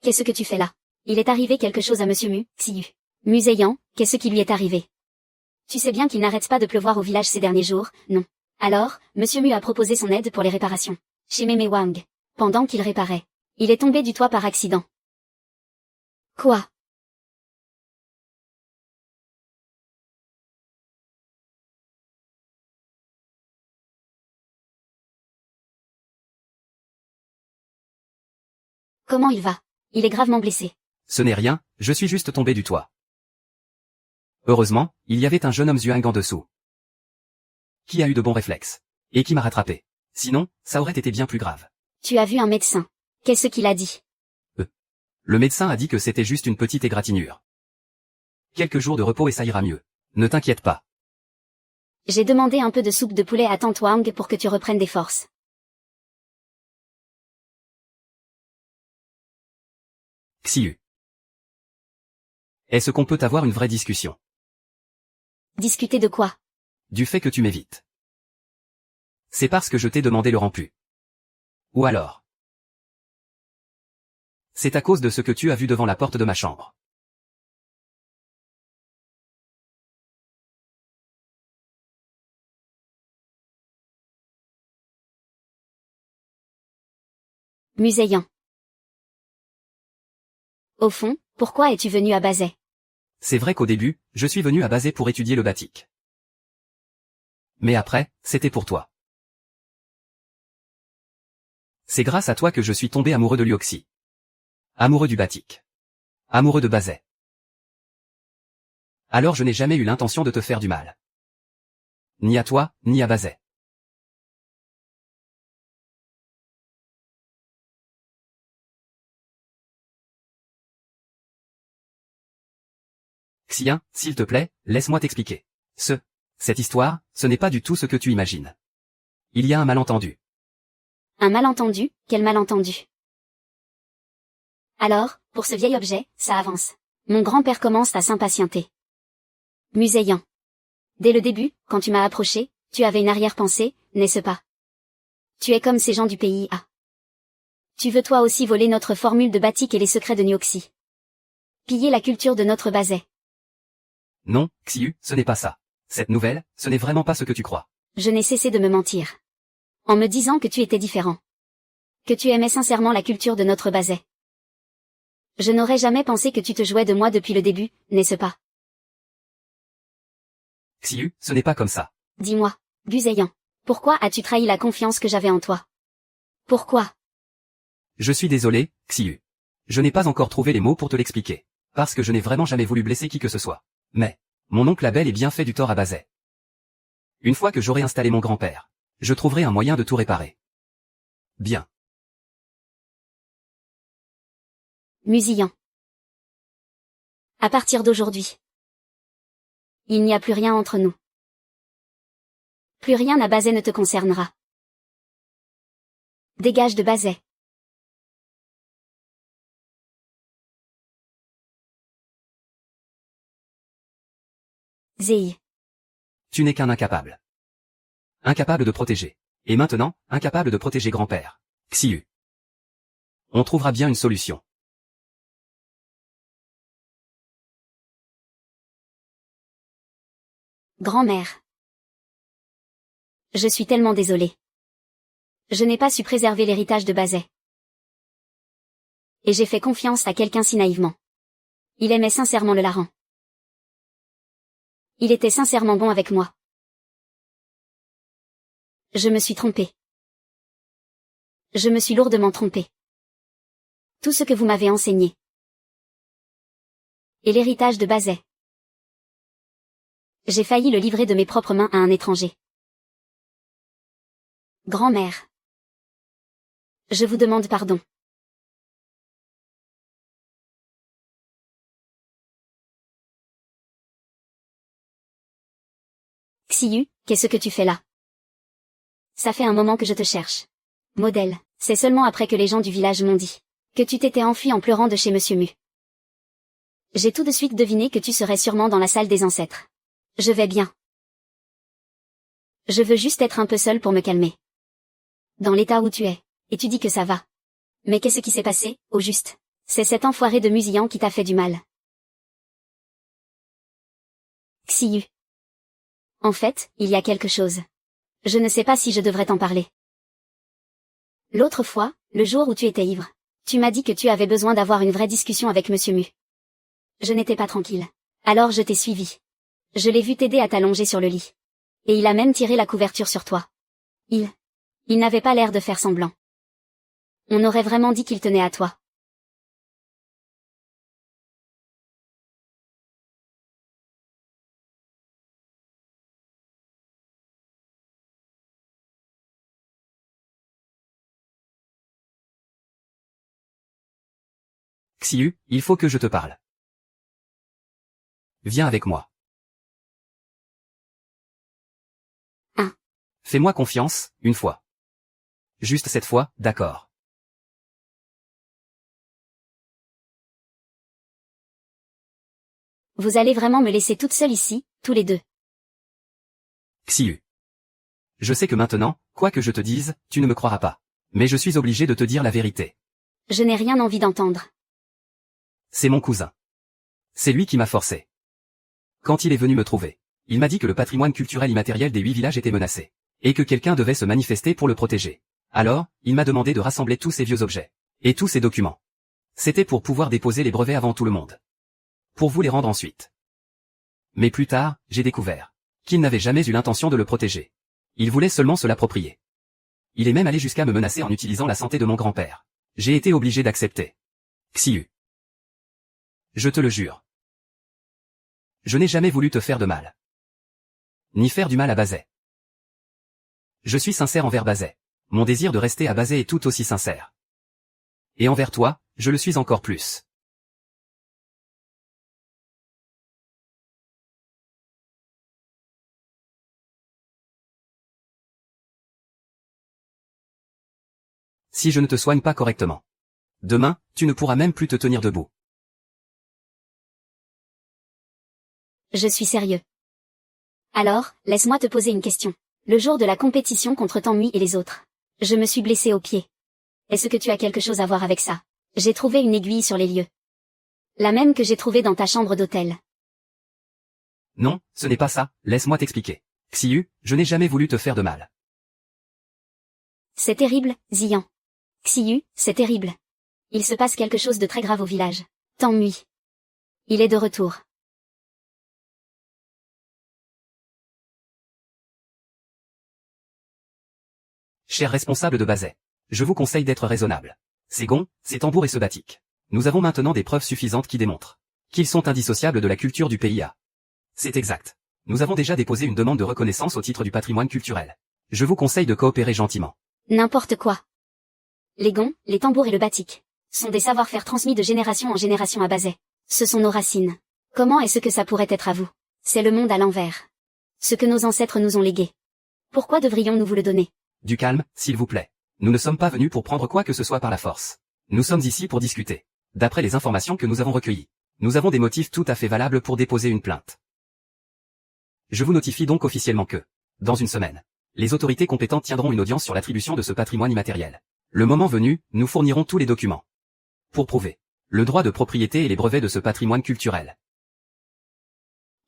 Qu'est-ce que tu fais là? Il est arrivé quelque chose à Monsieur Mu, Xiu. Muséant, qu'est-ce qui lui est arrivé? Tu sais bien qu'il n'arrête pas de pleuvoir au village ces derniers jours, non? Alors, Monsieur Mu a proposé son aide pour les réparations. Chez Meme Wang. Pendant qu'il réparait. Il est tombé du toit par accident. Quoi? Comment il va? Il est gravement blessé. Ce n'est rien, je suis juste tombé du toit. Heureusement, il y avait un jeune homme Zhuang en dessous. Qui a eu de bons réflexes. Et qui m'a rattrapé. Sinon, ça aurait été bien plus grave. Tu as vu un médecin. Qu'est-ce qu'il a dit? Le médecin a dit que c'était juste une petite égratignure. Quelques jours de repos et ça ira mieux. Ne t'inquiète pas. J'ai demandé un peu de soupe de poulet à Tante Wang pour que tu reprennes des forces. Xiu. Est-ce qu'on peut avoir une vraie discussion? Discuter de quoi? Du fait que tu m'évites. C'est parce que je t'ai demandé le rampu. Ou alors? C'est à cause de ce que tu as vu devant la porte de ma chambre. Muséant. Au fond, pourquoi es-tu venu à Bazet? C'est vrai qu'au début, je suis venu à Bazet pour étudier le batik. Mais après, c'était pour toi. C'est grâce à toi que je suis tombé amoureux de Luoxi. Amoureux du batik. Amoureux de Bazet. Alors je n'ai jamais eu l'intention de te faire du mal. Ni à toi, ni à Bazet. Xien, s'il te plaît, laisse-moi t'expliquer. Cette histoire, ce n'est pas du tout ce que tu imagines. Il y a un malentendu. Un malentendu? Quel malentendu? Alors, pour ce vieil objet, ça avance. Mon grand-père commence à s'impatienter. Muséant. Dès le début, quand tu m'as approché, tu avais une arrière-pensée, n'est-ce pas? Tu es comme ces gens du pays A. Tu veux toi aussi voler notre formule de batik et les secrets de Nioxi. Piller la culture de notre Bazet. Non, Xiu, ce n'est pas ça. Cette nouvelle, ce n'est vraiment pas ce que tu crois. Je n'ai cessé de me mentir. En me disant que tu étais différent. Que tu aimais sincèrement la culture de notre Bazet. Je n'aurais jamais pensé que tu te jouais de moi depuis le début, n'est-ce pas? Xiu, ce n'est pas comme ça. Dis-moi, Buséant, pourquoi as-tu trahi la confiance que j'avais en toi? Pourquoi? Je suis désolé, Xiu. Je n'ai pas encore trouvé les mots pour te l'expliquer. Parce que je n'ai vraiment jamais voulu blesser qui que ce soit. Mais, mon oncle a bel et bien fait du tort à Bazet. Une fois que j'aurai installé mon grand-père, je trouverai un moyen de tout réparer. Bien. Musillant. À partir d'aujourd'hui. Il n'y a plus rien entre nous. Plus rien à Bazet ne te concernera. Dégage de Bazet. Zei. Tu n'es qu'un incapable. Incapable de protéger. Et maintenant, incapable de protéger grand-père. Xiu. On trouvera bien une solution. Grand-mère. Je suis tellement désolée. Je n'ai pas su préserver l'héritage de Bazet. Et j'ai fait confiance à quelqu'un si naïvement. Il aimait sincèrement le larron. Il était sincèrement bon avec moi. Je me suis trompée. Je me suis lourdement trompée. Tout ce que vous m'avez enseigné. Et l'héritage de Bazet. J'ai failli le livrer de mes propres mains à un étranger. Grand-mère. Je vous demande pardon. Xiyu, qu'est-ce que tu fais là? Ça fait un moment que je te cherche. Modèle, c'est seulement après que les gens du village m'ont dit que tu t'étais enfui en pleurant de chez Monsieur Mu. J'ai tout de suite deviné que tu serais sûrement dans la salle des ancêtres. Je vais bien. Je veux juste être un peu seule pour me calmer. Dans l'état où tu es, et tu dis que ça va. Mais qu'est-ce qui s'est passé, au juste? C'est cet enfoiré de Musian qui t'a fait du mal. Xiyu. En fait, il y a quelque chose. Je ne sais pas si je devrais t'en parler. L'autre fois, le jour où tu étais ivre, tu m'as dit que tu avais besoin d'avoir une vraie discussion avec Monsieur Mu. Je n'étais pas tranquille. Alors je t'ai suivi. Je l'ai vu t'aider à t'allonger sur le lit. Et il a même tiré la couverture sur toi. Il n'avait pas l'air de faire semblant. On aurait vraiment dit qu'il tenait à toi. Xiu, il faut que je te parle. Viens avec moi. Hein? Fais-moi confiance, une fois. Juste cette fois, d'accord. Vous allez vraiment me laisser toute seule ici, tous les deux. Xiu. Je sais que maintenant, quoi que je te dise, tu ne me croiras pas. Mais je suis obligé de te dire la vérité. Je n'ai rien envie d'entendre. C'est mon cousin. C'est lui qui m'a forcé. Quand il est venu me trouver, il m'a dit que le patrimoine culturel immatériel des 8 villages était menacé. Et que quelqu'un devait se manifester pour le protéger. Alors, il m'a demandé de rassembler tous ces vieux objets. Et tous ces documents. C'était pour pouvoir déposer les brevets avant tout le monde. Pour vous les rendre ensuite. Mais plus tard, j'ai découvert qu'il n'avait jamais eu l'intention de le protéger. Il voulait seulement se l'approprier. Il est même allé jusqu'à me menacer en utilisant la santé de mon grand-père. J'ai été obligé d'accepter. Xiu. Je te le jure. Je n'ai jamais voulu te faire de mal. Ni faire du mal à Bazet. Je suis sincère envers Bazet. Mon désir de rester à Bazet est tout aussi sincère. Et envers toi, je le suis encore plus. Si je ne te soigne pas correctement. Demain, tu ne pourras même plus te tenir debout. Je suis sérieux. Alors, laisse-moi te poser une question. Le jour de la compétition contre Tanmi et les autres, je me suis blessée au pied. Est-ce que tu as quelque chose à voir avec ça? J'ai trouvé une aiguille sur les lieux. La même que j'ai trouvée dans ta chambre d'hôtel. Non, ce n'est pas ça, laisse-moi t'expliquer. Xiu, je n'ai jamais voulu te faire de mal. C'est terrible, Ziyan. Xiyu, c'est terrible. Il se passe quelque chose de très grave au village. Tanmi. Il est de retour. Cher responsable de Bazet, je vous conseille d'être raisonnable. Ces gonds, ces tambours et ce batik. Nous avons maintenant des preuves suffisantes qui démontrent qu'ils sont indissociables de la culture du pays A. C'est exact. Nous avons déjà déposé une demande de reconnaissance au titre du patrimoine culturel. Je vous conseille de coopérer gentiment. N'importe quoi. Les gonds, les tambours et le batik sont des savoir-faire transmis de génération en génération à Bazet. Ce sont nos racines. Comment est-ce que ça pourrait être à vous? C'est le monde à l'envers. Ce que nos ancêtres nous ont légué. Pourquoi devrions-nous vous le donner? Du calme, s'il vous plaît. Nous ne sommes pas venus pour prendre quoi que ce soit par la force. Nous sommes ici pour discuter. D'après les informations que nous avons recueillies, nous avons des motifs tout à fait valables pour déposer une plainte. Je vous notifie donc officiellement que, dans une semaine, les autorités compétentes tiendront une audience sur l'attribution de ce patrimoine immatériel. Le moment venu, nous fournirons tous les documents pour prouver le droit de propriété et les brevets de ce patrimoine culturel.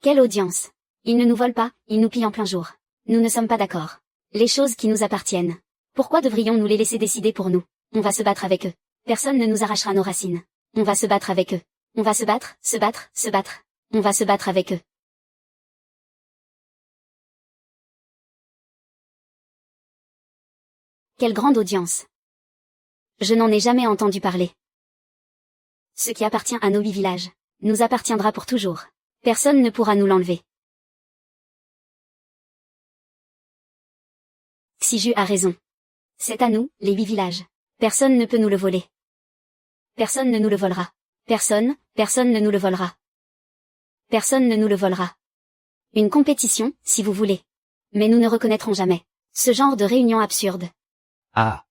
Quelle audience? Ils ne nous volent pas, ils nous pillent en plein jour. Nous ne sommes pas d'accord. Les choses qui nous appartiennent. Pourquoi devrions-nous les laisser décider pour nous? On va se battre avec eux. Personne ne nous arrachera nos racines. On va se battre avec eux. On va se battre, se battre, se battre. On va se battre avec eux. Quelle grande audience. Je n'en ai jamais entendu parler. Ce qui appartient à nos 8 villages nous appartiendra pour toujours. Personne ne pourra nous l'enlever. Xiyu a raison. C'est à nous, les 8 villages. Personne ne peut nous le voler. Personne ne nous le volera. Personne ne nous le volera. Personne ne nous le volera. Une compétition, si vous voulez. Mais nous ne reconnaîtrons jamais ce genre de réunion absurde. Ah.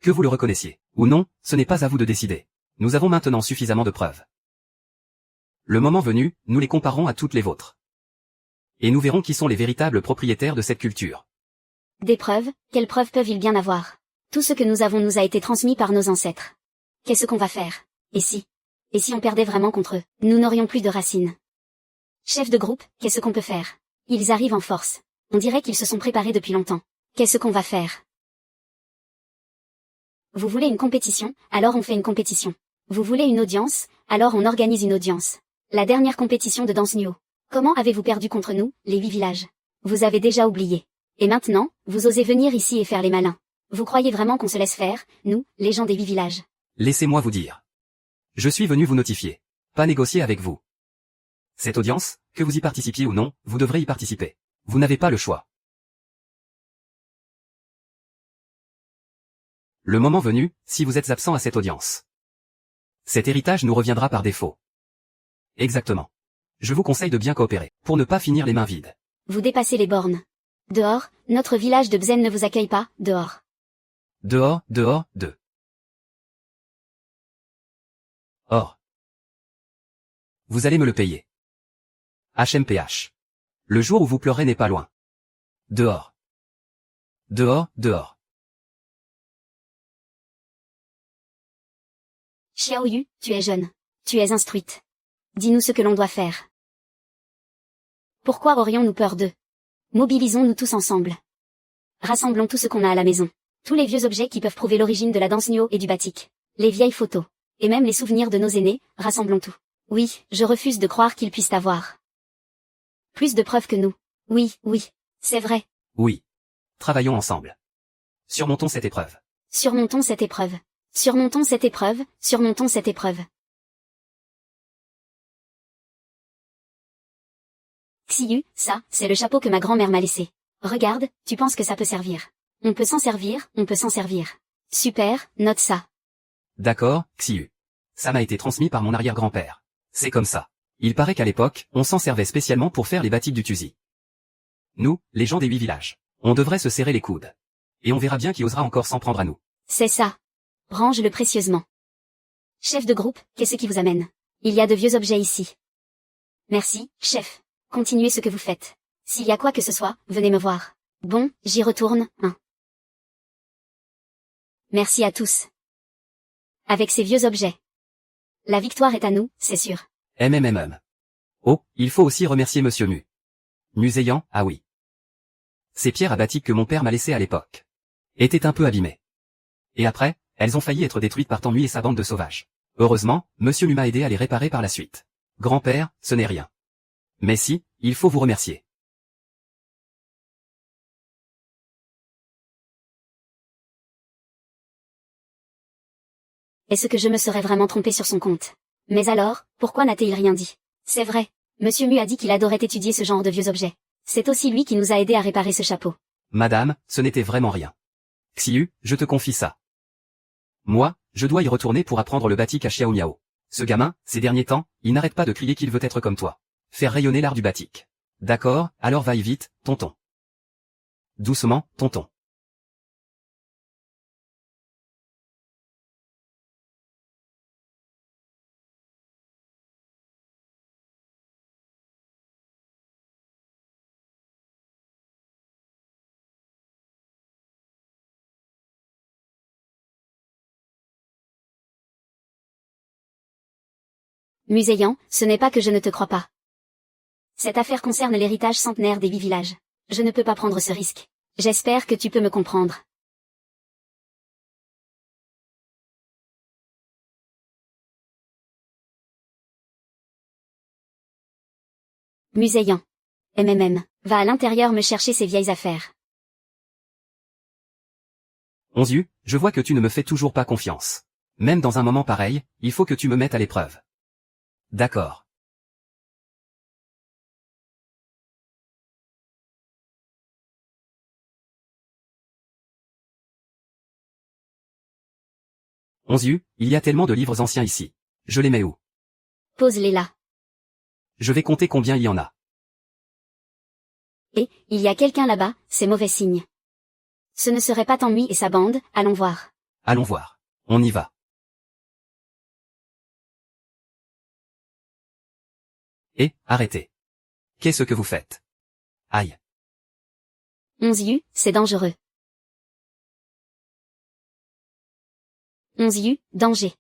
Que vous le reconnaissiez, ou non, ce n'est pas à vous de décider. Nous avons maintenant suffisamment de preuves. Le moment venu, nous les comparerons à toutes les vôtres. Et nous verrons qui sont les véritables propriétaires de cette culture. Des preuves, quelles preuves peuvent-ils bien avoir? Tout ce que nous avons nous a été transmis par nos ancêtres. Qu'est-ce qu'on va faire? Et si on perdait vraiment contre eux? Nous n'aurions plus de racines. Chef de groupe, qu'est-ce qu'on peut faire? Ils arrivent en force. On dirait qu'ils se sont préparés depuis longtemps. Qu'est-ce qu'on va faire? Vous voulez une compétition, alors on fait une compétition. Vous voulez une audience, alors on organise une audience. La dernière compétition de danse Nuo. Comment avez-vous perdu contre nous, les 8 villages? Vous avez déjà oublié. Et maintenant, vous osez venir ici et faire les malins. Vous croyez vraiment qu'on se laisse faire, nous, les gens des 8 villages? Laissez-moi vous dire. Je suis venu vous notifier. Pas négocier avec vous. Cette audience, que vous y participiez ou non, vous devrez y participer. Vous n'avez pas le choix. Le moment venu, si vous êtes absent à cette audience. Cet héritage nous reviendra par défaut. Exactement. Je vous conseille de bien coopérer, pour ne pas finir les mains vides. Vous dépassez les bornes. Dehors, notre village de Bzen ne vous accueille pas, dehors. Dehors, dehors, de. Or. Vous allez me le payer. HMPH. Le jour où vous pleurez n'est pas loin. Dehors. Dehors, dehors. Xiaoyu, tu es jeune. Tu es instruite. Dis-nous ce que l'on doit faire. Pourquoi aurions-nous peur d'eux? Mobilisons-nous tous ensemble. Rassemblons tout ce qu'on a à la maison. Tous les vieux objets qui peuvent prouver l'origine de la danse Nuo et du batik. Les vieilles photos. Et même les souvenirs de nos aînés, rassemblons tout. Oui, je refuse de croire qu'ils puissent avoir plus de preuves que nous. Oui, c'est vrai. Oui. Travaillons ensemble. Surmontons cette épreuve. Surmontons cette épreuve. Surmontons cette épreuve, surmontons cette épreuve. Xiyu, ça, c'est le chapeau que ma grand-mère m'a laissé. Regarde, tu penses que ça peut servir? On peut s'en servir, on peut s'en servir. Super, note ça. D'accord, Xiyu. Ça m'a été transmis par mon arrière-grand-père. C'est comme ça. Il paraît qu'à l'époque, on s'en servait spécialement pour faire les batiks du Tuzi. Nous, les gens des 8 villages, on devrait se serrer les coudes. Et on verra bien qui osera encore s'en prendre à nous. C'est ça. Range-le précieusement. Chef de groupe, qu'est-ce qui vous amène? Il y a de vieux objets ici. Merci, chef. Continuez ce que vous faites. S'il y a quoi que ce soit, venez me voir. Bon, j'y retourne, hein. Merci à tous. Avec ces vieux objets. La victoire est à nous, c'est sûr. Oh, il faut aussi remercier Monsieur Mu. Muséant, ah oui. Ces pierres à batik que mon père m'a laissées à l'époque étaient un peu abîmées. Et après, elles ont failli être détruites par Tanmu et sa bande de sauvages. Heureusement, Monsieur Mu m'a aidé à les réparer par la suite. Grand-père, ce n'est rien. Mais si, il faut vous remercier. Est-ce que je me serais vraiment trompé sur son compte? Mais alors, pourquoi n'a-t-il rien dit? C'est vrai, Monsieur Mu a dit qu'il adorait étudier ce genre de vieux objets. C'est aussi lui qui nous a aidés à réparer ce chapeau. Madame, ce n'était vraiment rien. Xiyu, je te confie ça. Moi, je dois y retourner pour apprendre le batik à Xiao Miao. Ce gamin, ces derniers temps, il n'arrête pas de crier qu'il veut être comme toi. Faire rayonner l'art du batik. D'accord, alors vaille vite, tonton. Doucement, tonton. Muséant, ce n'est pas que je ne te crois pas. Cette affaire concerne l'héritage centenaire des 8 villages. Je ne peux pas prendre ce risque. J'espère que tu peux me comprendre. Muséant. Va à l'intérieur me chercher ces vieilles affaires. Onziu, je vois que tu ne me fais toujours pas confiance. Même dans un moment pareil, il faut que tu me mettes à l'épreuve. D'accord. Onziu, il y a tellement de livres anciens ici. Je les mets où? Pose-les là. Je vais compter combien il y en a. Et, il y a quelqu'un là-bas, c'est mauvais signe. Ce ne serait pas Tanguy et sa bande, allons voir. Allons voir. On y va. Arrêtez. Qu'est-ce que vous faites? Aïe. 11 U, c'est dangereux. 11 U, danger.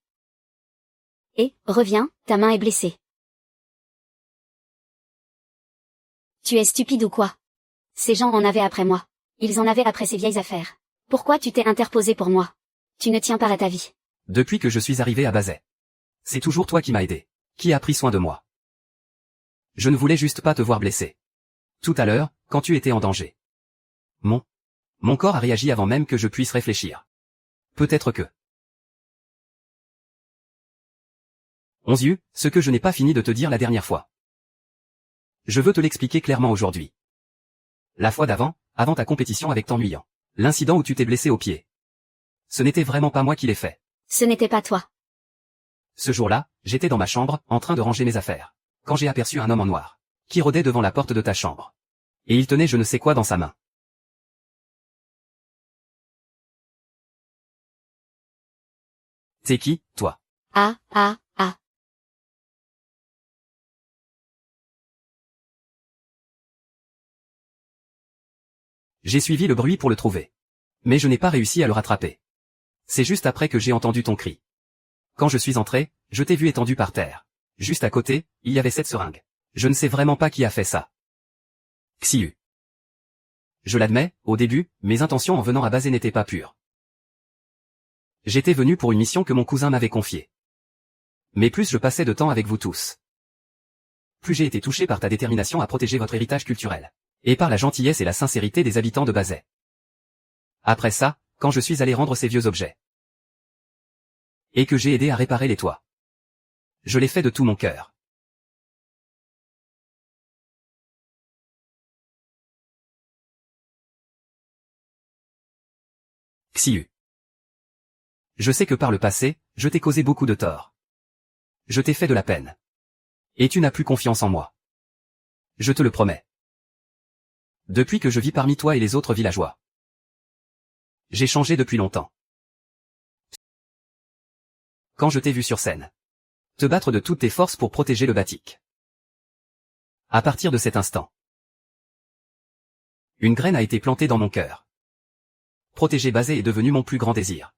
Reviens, ta main est blessée. Tu es stupide ou quoi? Ces gens en avaient après moi. Ils en avaient après ces vieilles affaires. Pourquoi tu t'es interposé pour moi? Tu ne tiens pas à ta vie. Depuis que je suis arrivé à Bazet. C'est toujours toi qui m'as aidé. Qui a pris soin de moi. Je ne voulais juste pas te voir blessé. Tout à l'heure, quand tu étais en danger. Mon corps a réagi avant même que je puisse réfléchir. Peut-être que. 11 U, ce que je n'ai pas fini de te dire la dernière fois. Je veux te l'expliquer clairement aujourd'hui. La fois d'avant, avant ta compétition avec T'ennuyant. L'incident où tu t'es blessé au pied. Ce n'était vraiment pas moi qui l'ai fait. Ce n'était pas toi. Ce jour-là, j'étais dans ma chambre, en train de ranger mes affaires. Quand j'ai aperçu un homme en noir, qui rôdait devant la porte de ta chambre. Et il tenait je ne sais quoi dans sa main. T'es qui, toi? Ah. J'ai suivi le bruit pour le trouver. Mais je n'ai pas réussi à le rattraper. C'est juste après que j'ai entendu ton cri. Quand je suis entré, je t'ai vu étendu par terre. Juste à côté, il y avait cette seringue. Je ne sais vraiment pas qui a fait ça. Xiu. Je l'admets, au début, mes intentions en venant à Bazet n'étaient pas pures. J'étais venu pour une mission que mon cousin m'avait confiée. Mais plus je passais de temps avec vous tous, plus j'ai été touché par ta détermination à protéger votre héritage culturel. Et par la gentillesse et la sincérité des habitants de Bazet. Après ça, quand je suis allé rendre ces vieux objets. Et que j'ai aidé à réparer les toits. Je l'ai fait de tout mon cœur. Xiu. Je sais que par le passé, je t'ai causé beaucoup de tort. Je t'ai fait de la peine. Et tu n'as plus confiance en moi. Je te le promets. Depuis que je vis parmi toi et les autres villageois. J'ai changé depuis longtemps. Quand je t'ai vu sur scène. Te battre de toutes tes forces pour protéger le Batik. À partir de cet instant. Une graine a été plantée dans mon cœur. Protéger Bazet est devenu mon plus grand désir.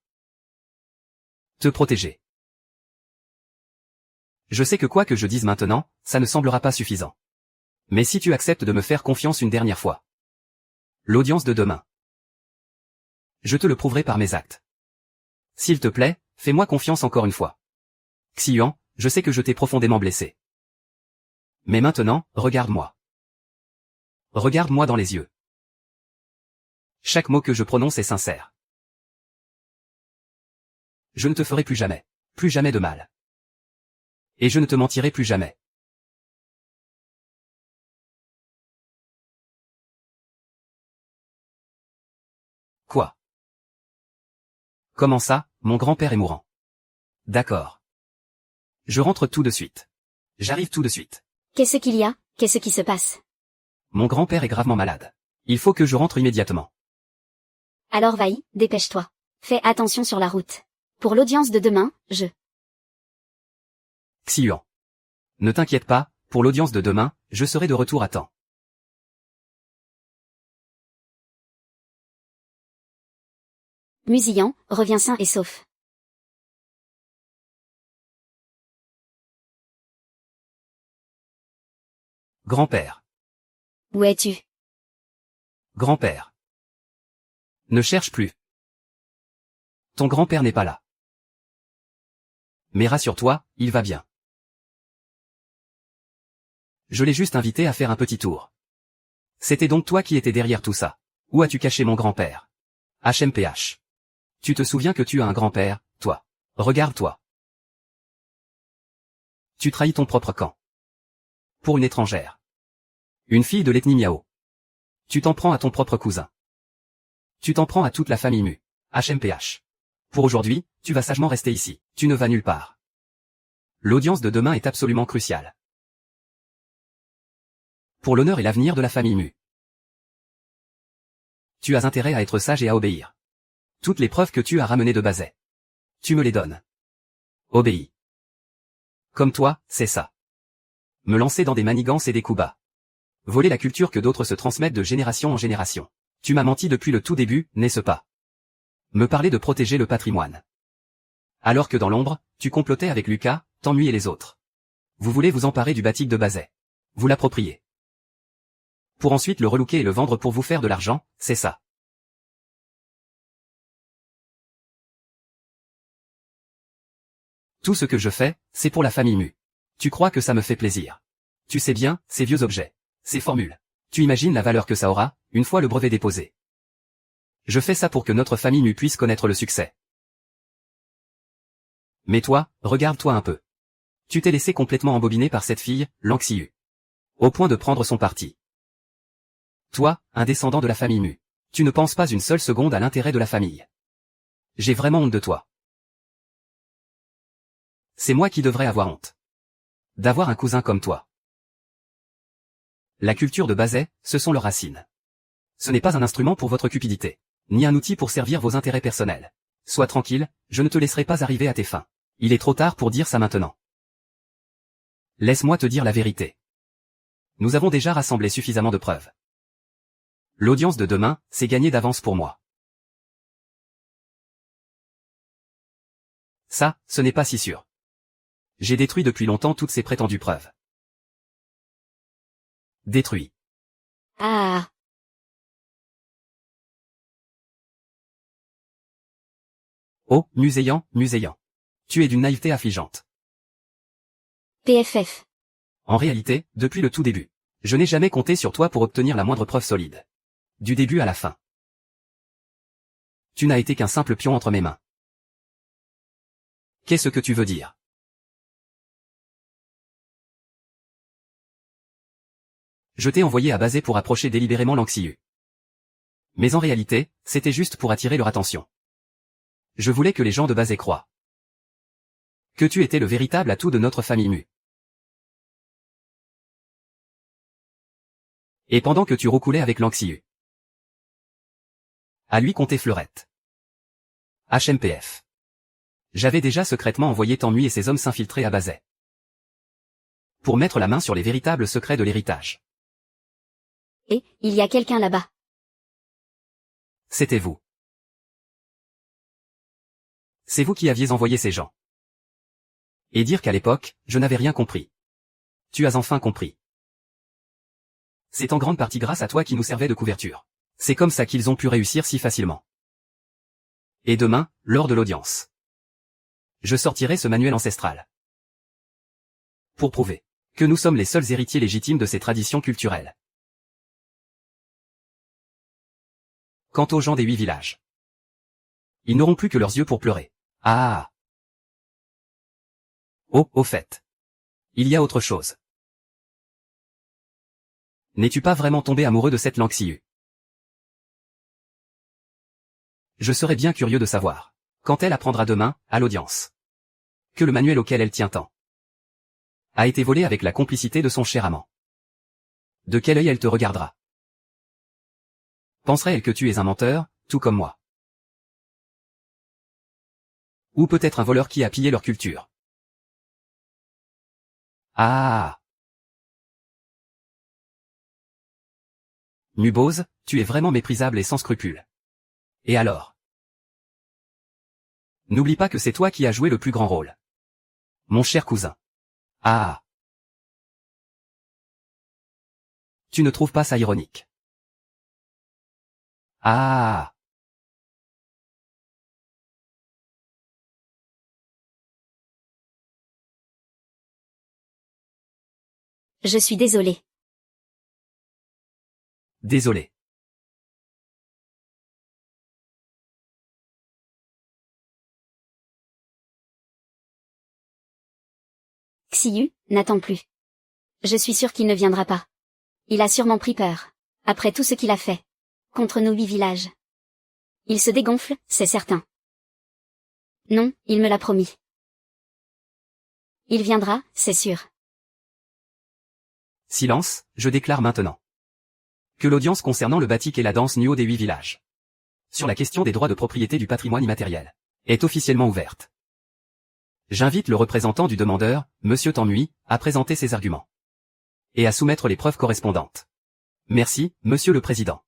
Te protéger. Je sais que quoi que je dise maintenant, ça ne semblera pas suffisant. Mais si tu acceptes de me faire confiance une dernière fois. L'audience de demain. Je te le prouverai par mes actes. S'il te plaît, fais-moi confiance encore une fois. Xiuan, je sais que je t'ai profondément blessé. Mais maintenant, regarde-moi. Regarde-moi dans les yeux. Chaque mot que je prononce est sincère. Je ne te ferai plus jamais de mal. Et je ne te mentirai plus jamais. Quoi? Comment ça, mon grand-père est mourant? D'accord. Je rentre tout de suite. J'arrive tout de suite. Qu'est-ce qu'il y a? Qu'est-ce qui se passe? Mon grand-père est gravement malade. Il faut que je rentre immédiatement. Alors vaille, dépêche-toi. Fais attention sur la route. Pour l'audience de demain, Xiuan. Ne t'inquiète pas, pour l'audience de demain, je serai de retour à temps. Musillan, reviens sain et sauf. Grand-père. Où es-tu? Grand-père. Ne cherche plus. Ton grand-père n'est pas là. Mais rassure-toi, il va bien. Je l'ai juste invité à faire un petit tour. C'était donc toi qui étais derrière tout ça. Où as-tu caché mon grand-père? HMPH. Tu te souviens que tu as un grand-père, toi. Regarde-toi. Tu trahis ton propre camp. Pour une étrangère. Une fille de l'ethnie Miao. Tu t'en prends à ton propre cousin. Tu t'en prends à toute la famille Mu. HMPH. Pour aujourd'hui, tu vas sagement rester ici. Tu ne vas nulle part. L'audience de demain est absolument cruciale. Pour l'honneur et l'avenir de la famille Mu. Tu as intérêt à être sage et à obéir. Toutes les preuves que tu as ramenées de Bazet. Tu me les donnes. Obéis. Comme toi, c'est ça. Me lancer dans des manigances et des coups bas. Voler la culture que d'autres se transmettent de génération en génération. Tu m'as menti depuis le tout début, n'est-ce pas? Me parler de protéger le patrimoine. Alors que dans l'ombre, tu complotais avec Lucas, Tanui et les autres. Vous voulez vous emparer du batik de Bazet. Vous l'approprier. Pour ensuite le relooker et le vendre pour vous faire de l'argent, c'est ça. Tout ce que je fais, c'est pour la famille Mu. Tu crois que ça me fait plaisir? Tu sais bien, ces vieux objets, ces formules. Tu imagines la valeur que ça aura, une fois le brevet déposé. Je fais ça pour que notre famille Mu puisse connaître le succès. Mais toi, regarde-toi un peu. Tu t'es laissé complètement embobiner par cette fille, Lanxiu. Au point de prendre son parti. Toi, un descendant de la famille Mu. Tu ne penses pas une seule seconde à l'intérêt de la famille. J'ai vraiment honte de toi. C'est moi qui devrais avoir honte. D'avoir un cousin comme toi. La culture de Bazet, ce sont leurs racines. Ce n'est pas un instrument pour votre cupidité, ni un outil pour servir vos intérêts personnels. Sois tranquille, je ne te laisserai pas arriver à tes fins. Il est trop tard pour dire ça maintenant. Laisse-moi te dire la vérité. Nous avons déjà rassemblé suffisamment de preuves. L'audience de demain, c'est gagné d'avance pour moi. Ça, ce n'est pas si sûr. J'ai détruit depuis longtemps toutes ces prétendues preuves. Détruit. Ah. Oh, Muséant. Tu es d'une naïveté affligeante. PFF. En réalité, depuis le tout début, je n'ai jamais compté sur toi pour obtenir la moindre preuve solide. Du début à la fin. Tu n'as été qu'un simple pion entre mes mains. Qu'est-ce que tu veux dire? Je t'ai envoyé à Bazet pour approcher délibérément Lanxiu. Mais en réalité, c'était juste pour attirer leur attention. Je voulais que les gens de Bazet croient que tu étais le véritable atout de notre famille Mu. Et pendant que tu roucoulais avec Lanxiu, à lui compter Fleurette. HMPF. J'avais déjà secrètement envoyé Tanui et ses hommes s'infiltrer à Bazet. Pour mettre la main sur les véritables secrets de l'héritage. Et, il y a quelqu'un là-bas. C'était vous. C'est vous qui aviez envoyé ces gens. Et dire qu'à l'époque, je n'avais rien compris. Tu as enfin compris. C'est en grande partie grâce à toi qui nous servait de couverture. C'est comme ça qu'ils ont pu réussir si facilement. Et demain, lors de l'audience, je sortirai ce manuel ancestral. Pour prouver que nous sommes les seuls héritiers légitimes de ces traditions culturelles. Quant aux gens des 8 villages, ils n'auront plus que leurs yeux pour pleurer. Ah! Oh, au fait. Il y a autre chose. N'es-tu pas vraiment tombé amoureux de cette Lanxiu? Je serais bien curieux de savoir, quand elle apprendra demain, à l'audience, que le manuel auquel elle tient tant a été volé avec la complicité de son cher amant. De quel œil elle te regardera? Penserait-elle que tu es un menteur, tout comme moi? Ou peut-être un voleur qui a pillé leur culture? Ah! Mubose, tu es vraiment méprisable et sans scrupules. Et alors? N'oublie pas que c'est toi qui as joué le plus grand rôle. Mon cher cousin. Ah! Tu ne trouves pas ça ironique? Ah! Je suis désolé. Désolé. Xiu, n'attends plus. Je suis sûr qu'il ne viendra pas. Il a sûrement pris peur. Après tout ce qu'il a fait. Contre nos 8 villages. Il se dégonfle, c'est certain. Non, il me l'a promis. Il viendra, c'est sûr. Silence, je déclare maintenant. que l'audience concernant le batik et la danse Nuo des 8 villages, sur la question des droits de propriété du patrimoine immatériel, est officiellement ouverte. J'invite le représentant du demandeur, Monsieur Tanui, à présenter ses arguments et à soumettre les preuves correspondantes. Merci, Monsieur le Président.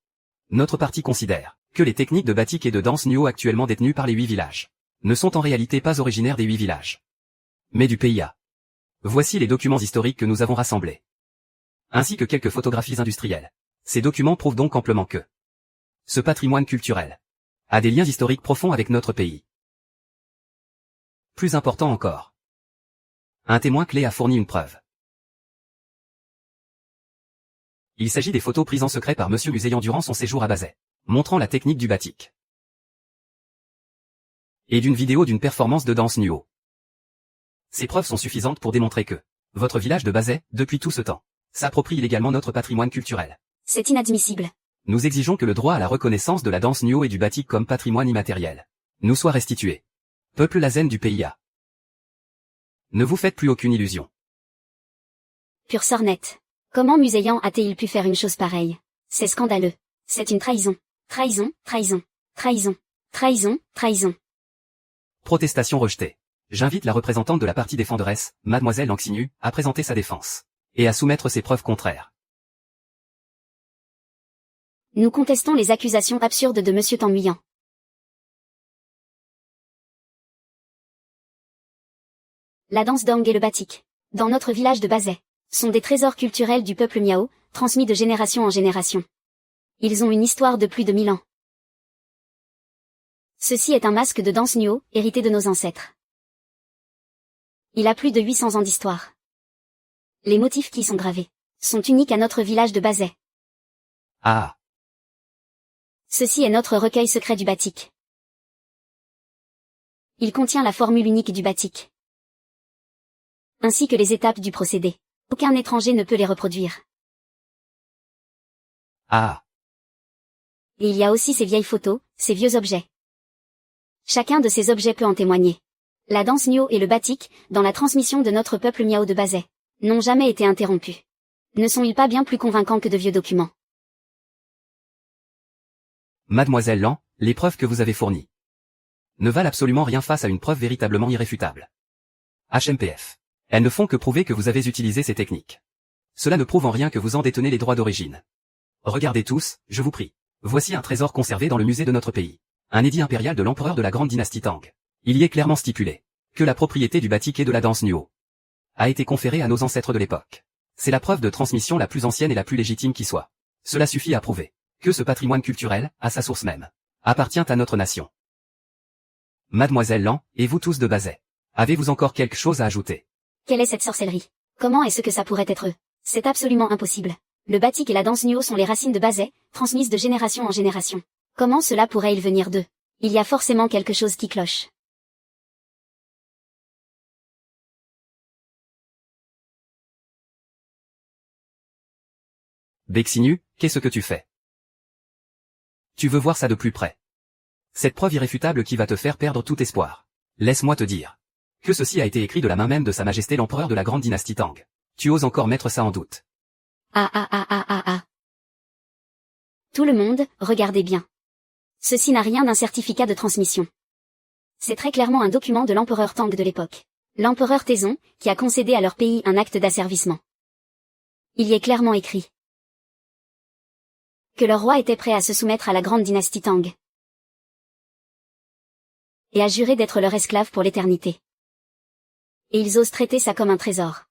Notre parti considère que les techniques de batik et de danse Nuo actuellement détenues par les 8 villages ne sont en réalité pas originaires des 8 villages, mais du PIA. Voici les documents historiques que nous avons rassemblés, ainsi que quelques photographies industrielles. Ces documents prouvent donc amplement que ce patrimoine culturel a des liens historiques profonds avec notre pays. Plus important encore, un témoin clé a fourni une preuve. Il s'agit des photos prises en secret par Monsieur Muséan durant son séjour à Bazay, montrant la technique du batik, et d'une vidéo d'une performance de danse Nuo. Ces preuves sont suffisantes pour démontrer que votre village de Bazay, depuis tout ce temps, s'approprie illégalement notre patrimoine culturel. C'est inadmissible. Nous exigeons que le droit à la reconnaissance de la danse Nuo et du batik comme patrimoine immatériel nous soit restitué. Peuple Lazen du PIA. Ne vous faites plus aucune illusion. Pure sornette. Comment Muséan a-t-il pu faire une chose pareille? C'est scandaleux. C'est une trahison. Trahison, trahison, trahison, trahison, trahison. Protestation rejetée. J'invite la représentante de la partie défenderesse, Mademoiselle Lanxinu, à présenter sa défense et à soumettre ses preuves contraires. Nous contestons les accusations absurdes de Monsieur Tanguyan. La danse d'Ang et le batik, dans notre village de Bazay, sont des trésors culturels du peuple miao, transmis de génération en génération. Ils ont une histoire de plus de 1000 ans. Ceci est un masque de danse Nuo, hérité de nos ancêtres. Il a plus de 800 ans d'histoire. Les motifs qui y sont gravés sont uniques à notre village de Bazay. Ah. Ceci est notre recueil secret du batik. Il contient la formule unique du batik, ainsi que les étapes du procédé. Aucun étranger ne peut les reproduire. Ah. Et il y a aussi ces vieilles photos, ces vieux objets. Chacun de ces objets peut en témoigner. La danse Nuo et le batik, dans la transmission de notre peuple miao de Bazay, n'ont jamais été interrompus. Ne sont-ils pas bien plus convaincants que de vieux documents? Mademoiselle Lan, les preuves que vous avez fournies ne valent absolument rien face à une preuve véritablement irréfutable. HMPF. Elles ne font que prouver que vous avez utilisé ces techniques. Cela ne prouve en rien que vous en détenez les droits d'origine. Regardez tous, je vous prie. Voici un trésor conservé dans le musée de notre pays. Un édit impérial de l'empereur de la grande dynastie Tang. Il y est clairement stipulé que la propriété du batik et de la danse Nuo a été conférée à nos ancêtres de l'époque. C'est la preuve de transmission la plus ancienne et la plus légitime qui soit. Cela suffit à prouver que ce patrimoine culturel, à sa source même, appartient à notre nation. Mademoiselle Lan, et vous tous de Bazay, avez-vous encore quelque chose à ajouter? Quelle est cette sorcellerie? Comment est-ce que ça pourrait être eux? C'est absolument impossible. Le batik et la danse Nuo sont les racines de Bazay, transmises de génération en génération. Comment cela pourrait-il venir d'eux? Il y a forcément quelque chose qui cloche. Bexinu, qu'est-ce que tu fais? Tu veux voir ça de plus près? Cette preuve irréfutable qui va te faire perdre tout espoir. Laisse-moi te dire que ceci a été écrit de la main même de Sa Majesté l'empereur de la grande dynastie Tang. Tu oses encore mettre ça en doute? Ah. Tout le monde, regardez bien. Ceci n'a rien d'un certificat de transmission. C'est très clairement un document de l'empereur Tang de l'époque. L'empereur Taizong, qui a concédé à leur pays un acte d'asservissement. Il y est clairement écrit que leur roi était prêt à se soumettre à la grande dynastie Tang et à jurer d'être leur esclave pour l'éternité. Et ils osent traiter ça comme un trésor.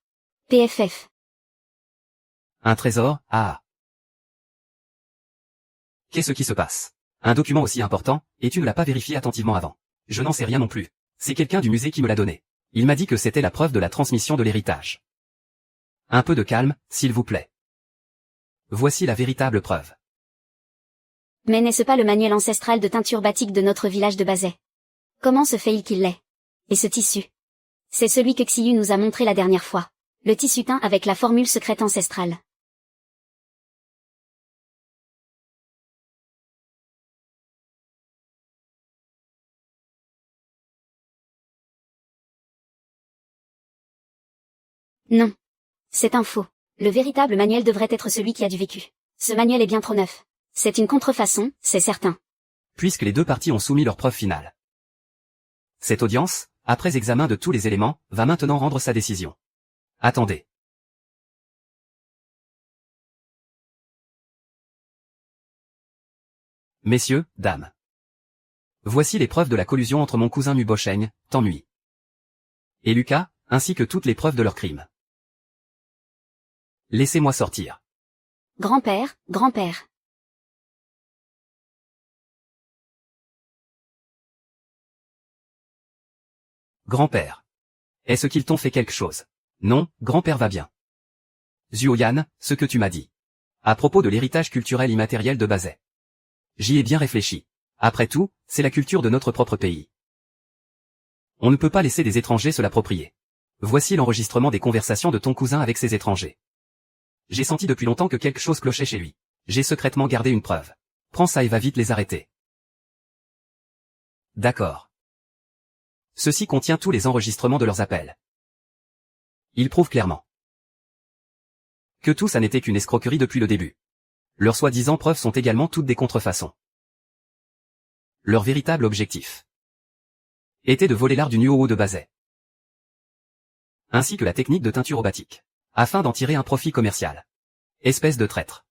PFF. Un trésor? Ah. Qu'est-ce qui se passe? Un document aussi important, et tu ne l'as pas vérifié attentivement avant. Je n'en sais rien non plus. C'est quelqu'un du musée qui me l'a donné. Il m'a dit que c'était la preuve de la transmission de l'héritage. Un peu de calme, s'il vous plaît. Voici la véritable preuve. Mais n'est-ce pas le manuel ancestral de teinture batik de notre village de Bazay? Comment se fait-il qu'il l'ait? Et ce tissu? C'est celui que Xiyu nous a montré la dernière fois. Le tissu teint avec la formule secrète ancestrale. Non. C'est un faux. Le véritable manuel devrait être celui qui a du vécu. Ce manuel est bien trop neuf. C'est une contrefaçon, c'est certain. Puisque les deux parties ont soumis leur preuve finale. Cette audience, après examen de tous les éléments, va maintenant rendre sa décision. Attendez. Messieurs, dames. Voici les preuves de la collusion entre mon cousin Nubocheng, Tanui, et Lucas, ainsi que toutes les preuves de leur crime. Laissez-moi sortir. Grand-père, grand-père. Grand-père. Est-ce qu'ils t'ont fait quelque chose? Non, grand-père va bien. Zuoyan, ce que tu m'as dit. À propos de l'héritage culturel immatériel de Bazet. J'y ai bien réfléchi. Après tout, c'est la culture de notre propre pays. On ne peut pas laisser des étrangers se l'approprier. Voici l'enregistrement des conversations de ton cousin avec ces étrangers. J'ai senti depuis longtemps que quelque chose clochait chez lui. J'ai secrètement gardé une preuve. Prends ça et va vite les arrêter. D'accord. Ceci contient tous les enregistrements de leurs appels. Il prouve clairement que tout ça n'était qu'une escroquerie depuis le début. Leurs soi-disant preuves sont également toutes des contrefaçons. Leur véritable objectif était de voler l'art du Nuo de Bazet, ainsi que la technique de teinture au batik, afin d'en tirer un profit commercial. Espèce de traître.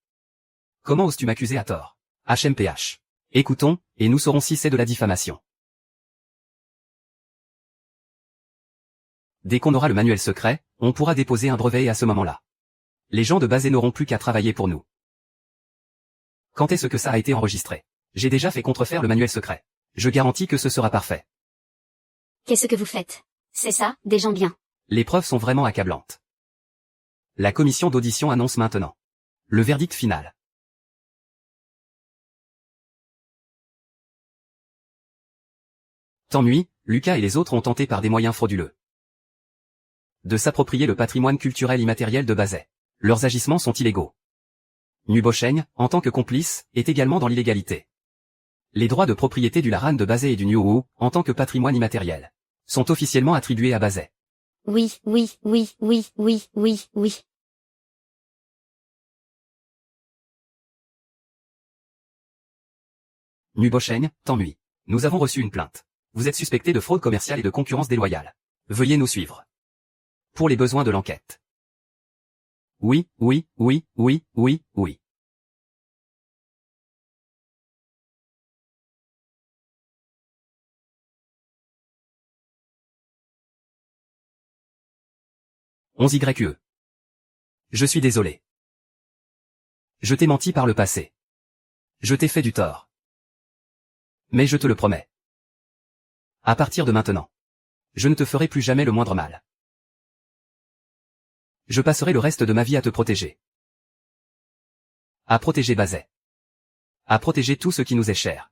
Comment oses-tu m'accuser à tort? HMPH. Écoutons, et nous saurons si c'est de la diffamation. Dès qu'on aura le manuel secret, on pourra déposer un brevet et à ce moment-là, les gens de Bazet n'auront plus qu'à travailler pour nous. Quand est-ce que ça a été enregistré? J'ai déjà fait contrefaire le manuel secret. Je garantis que ce sera parfait. Qu'est-ce que vous faites? C'est ça, des gens bien. Les preuves sont vraiment accablantes. La commission d'audition annonce maintenant le verdict final. Tanui, Lucas et les autres ont tenté par des moyens frauduleux de s'approprier le patrimoine culturel immatériel de Bazet. Leurs agissements sont illégaux. Nubocheng, en tant que complice, est également dans l'illégalité. Les droits de propriété du Laran de Bazet et du Nuo, en tant que patrimoine immatériel, sont officiellement attribués à Bazet. Oui, oui, oui, oui, oui, oui, oui. Nubocheng, Tanui. Nous avons reçu une plainte. Vous êtes suspecté de fraude commerciale et de concurrence déloyale. Veuillez nous suivre. Pour les besoins de l'enquête. Oui, oui, oui, oui, oui, oui. On YE. Je suis désolé. Je t'ai menti par le passé. Je t'ai fait du tort. Mais je te le promets. À partir de maintenant, je ne te ferai plus jamais le moindre mal. Je passerai le reste de ma vie à te protéger. À protéger Bazet. À protéger tout ce qui nous est cher.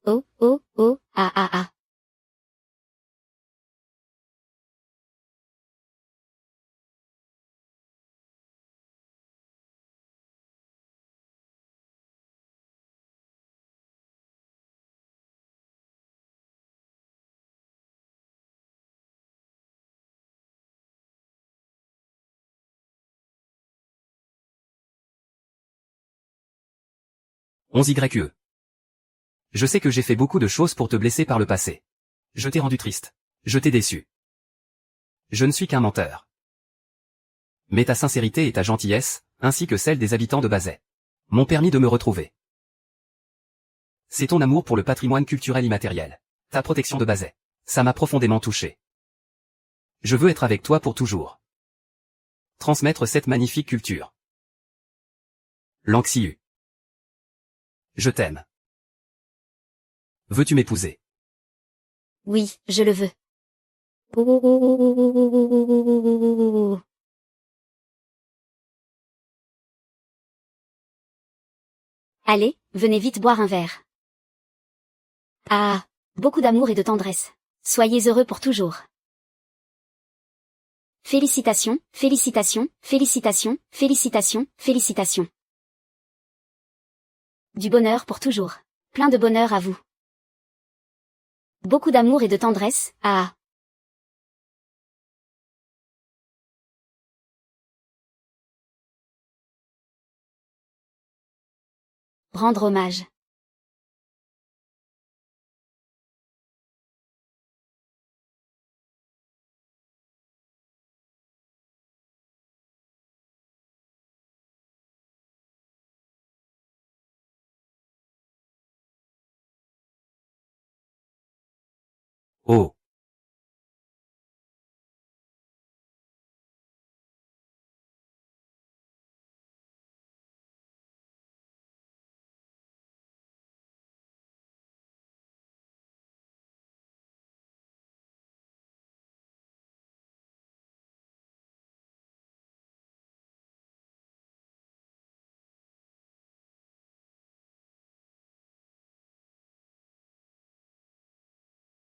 Oh, oh, oh, ah, ah, ah. On YE. Je sais que j'ai fait beaucoup de choses pour te blesser par le passé. Je t'ai rendu triste. Je t'ai déçu. Je ne suis qu'un menteur. Mais ta sincérité et ta gentillesse, ainsi que celle des habitants de Bazet, m'ont permis de me retrouver. C'est ton amour pour le patrimoine culturel immatériel, ta protection de Bazet. Ça m'a profondément touché. Je veux être avec toi pour toujours. Transmettre cette magnifique culture. Lanxiu. Je t'aime. Veux-tu m'épouser? Oui, je le veux. Oh, oh, oh, oh, oh, oh, oh, oh, oh, oh. Allez, venez vite boire un verre. Ah, beaucoup d'amour et de tendresse. Soyez heureux pour toujours. Félicitations, félicitations, félicitations, félicitations, félicitations. Du bonheur pour toujours. Plein de bonheur à vous. Beaucoup d'amour et de tendresse, ah. Rendre hommage. Oh.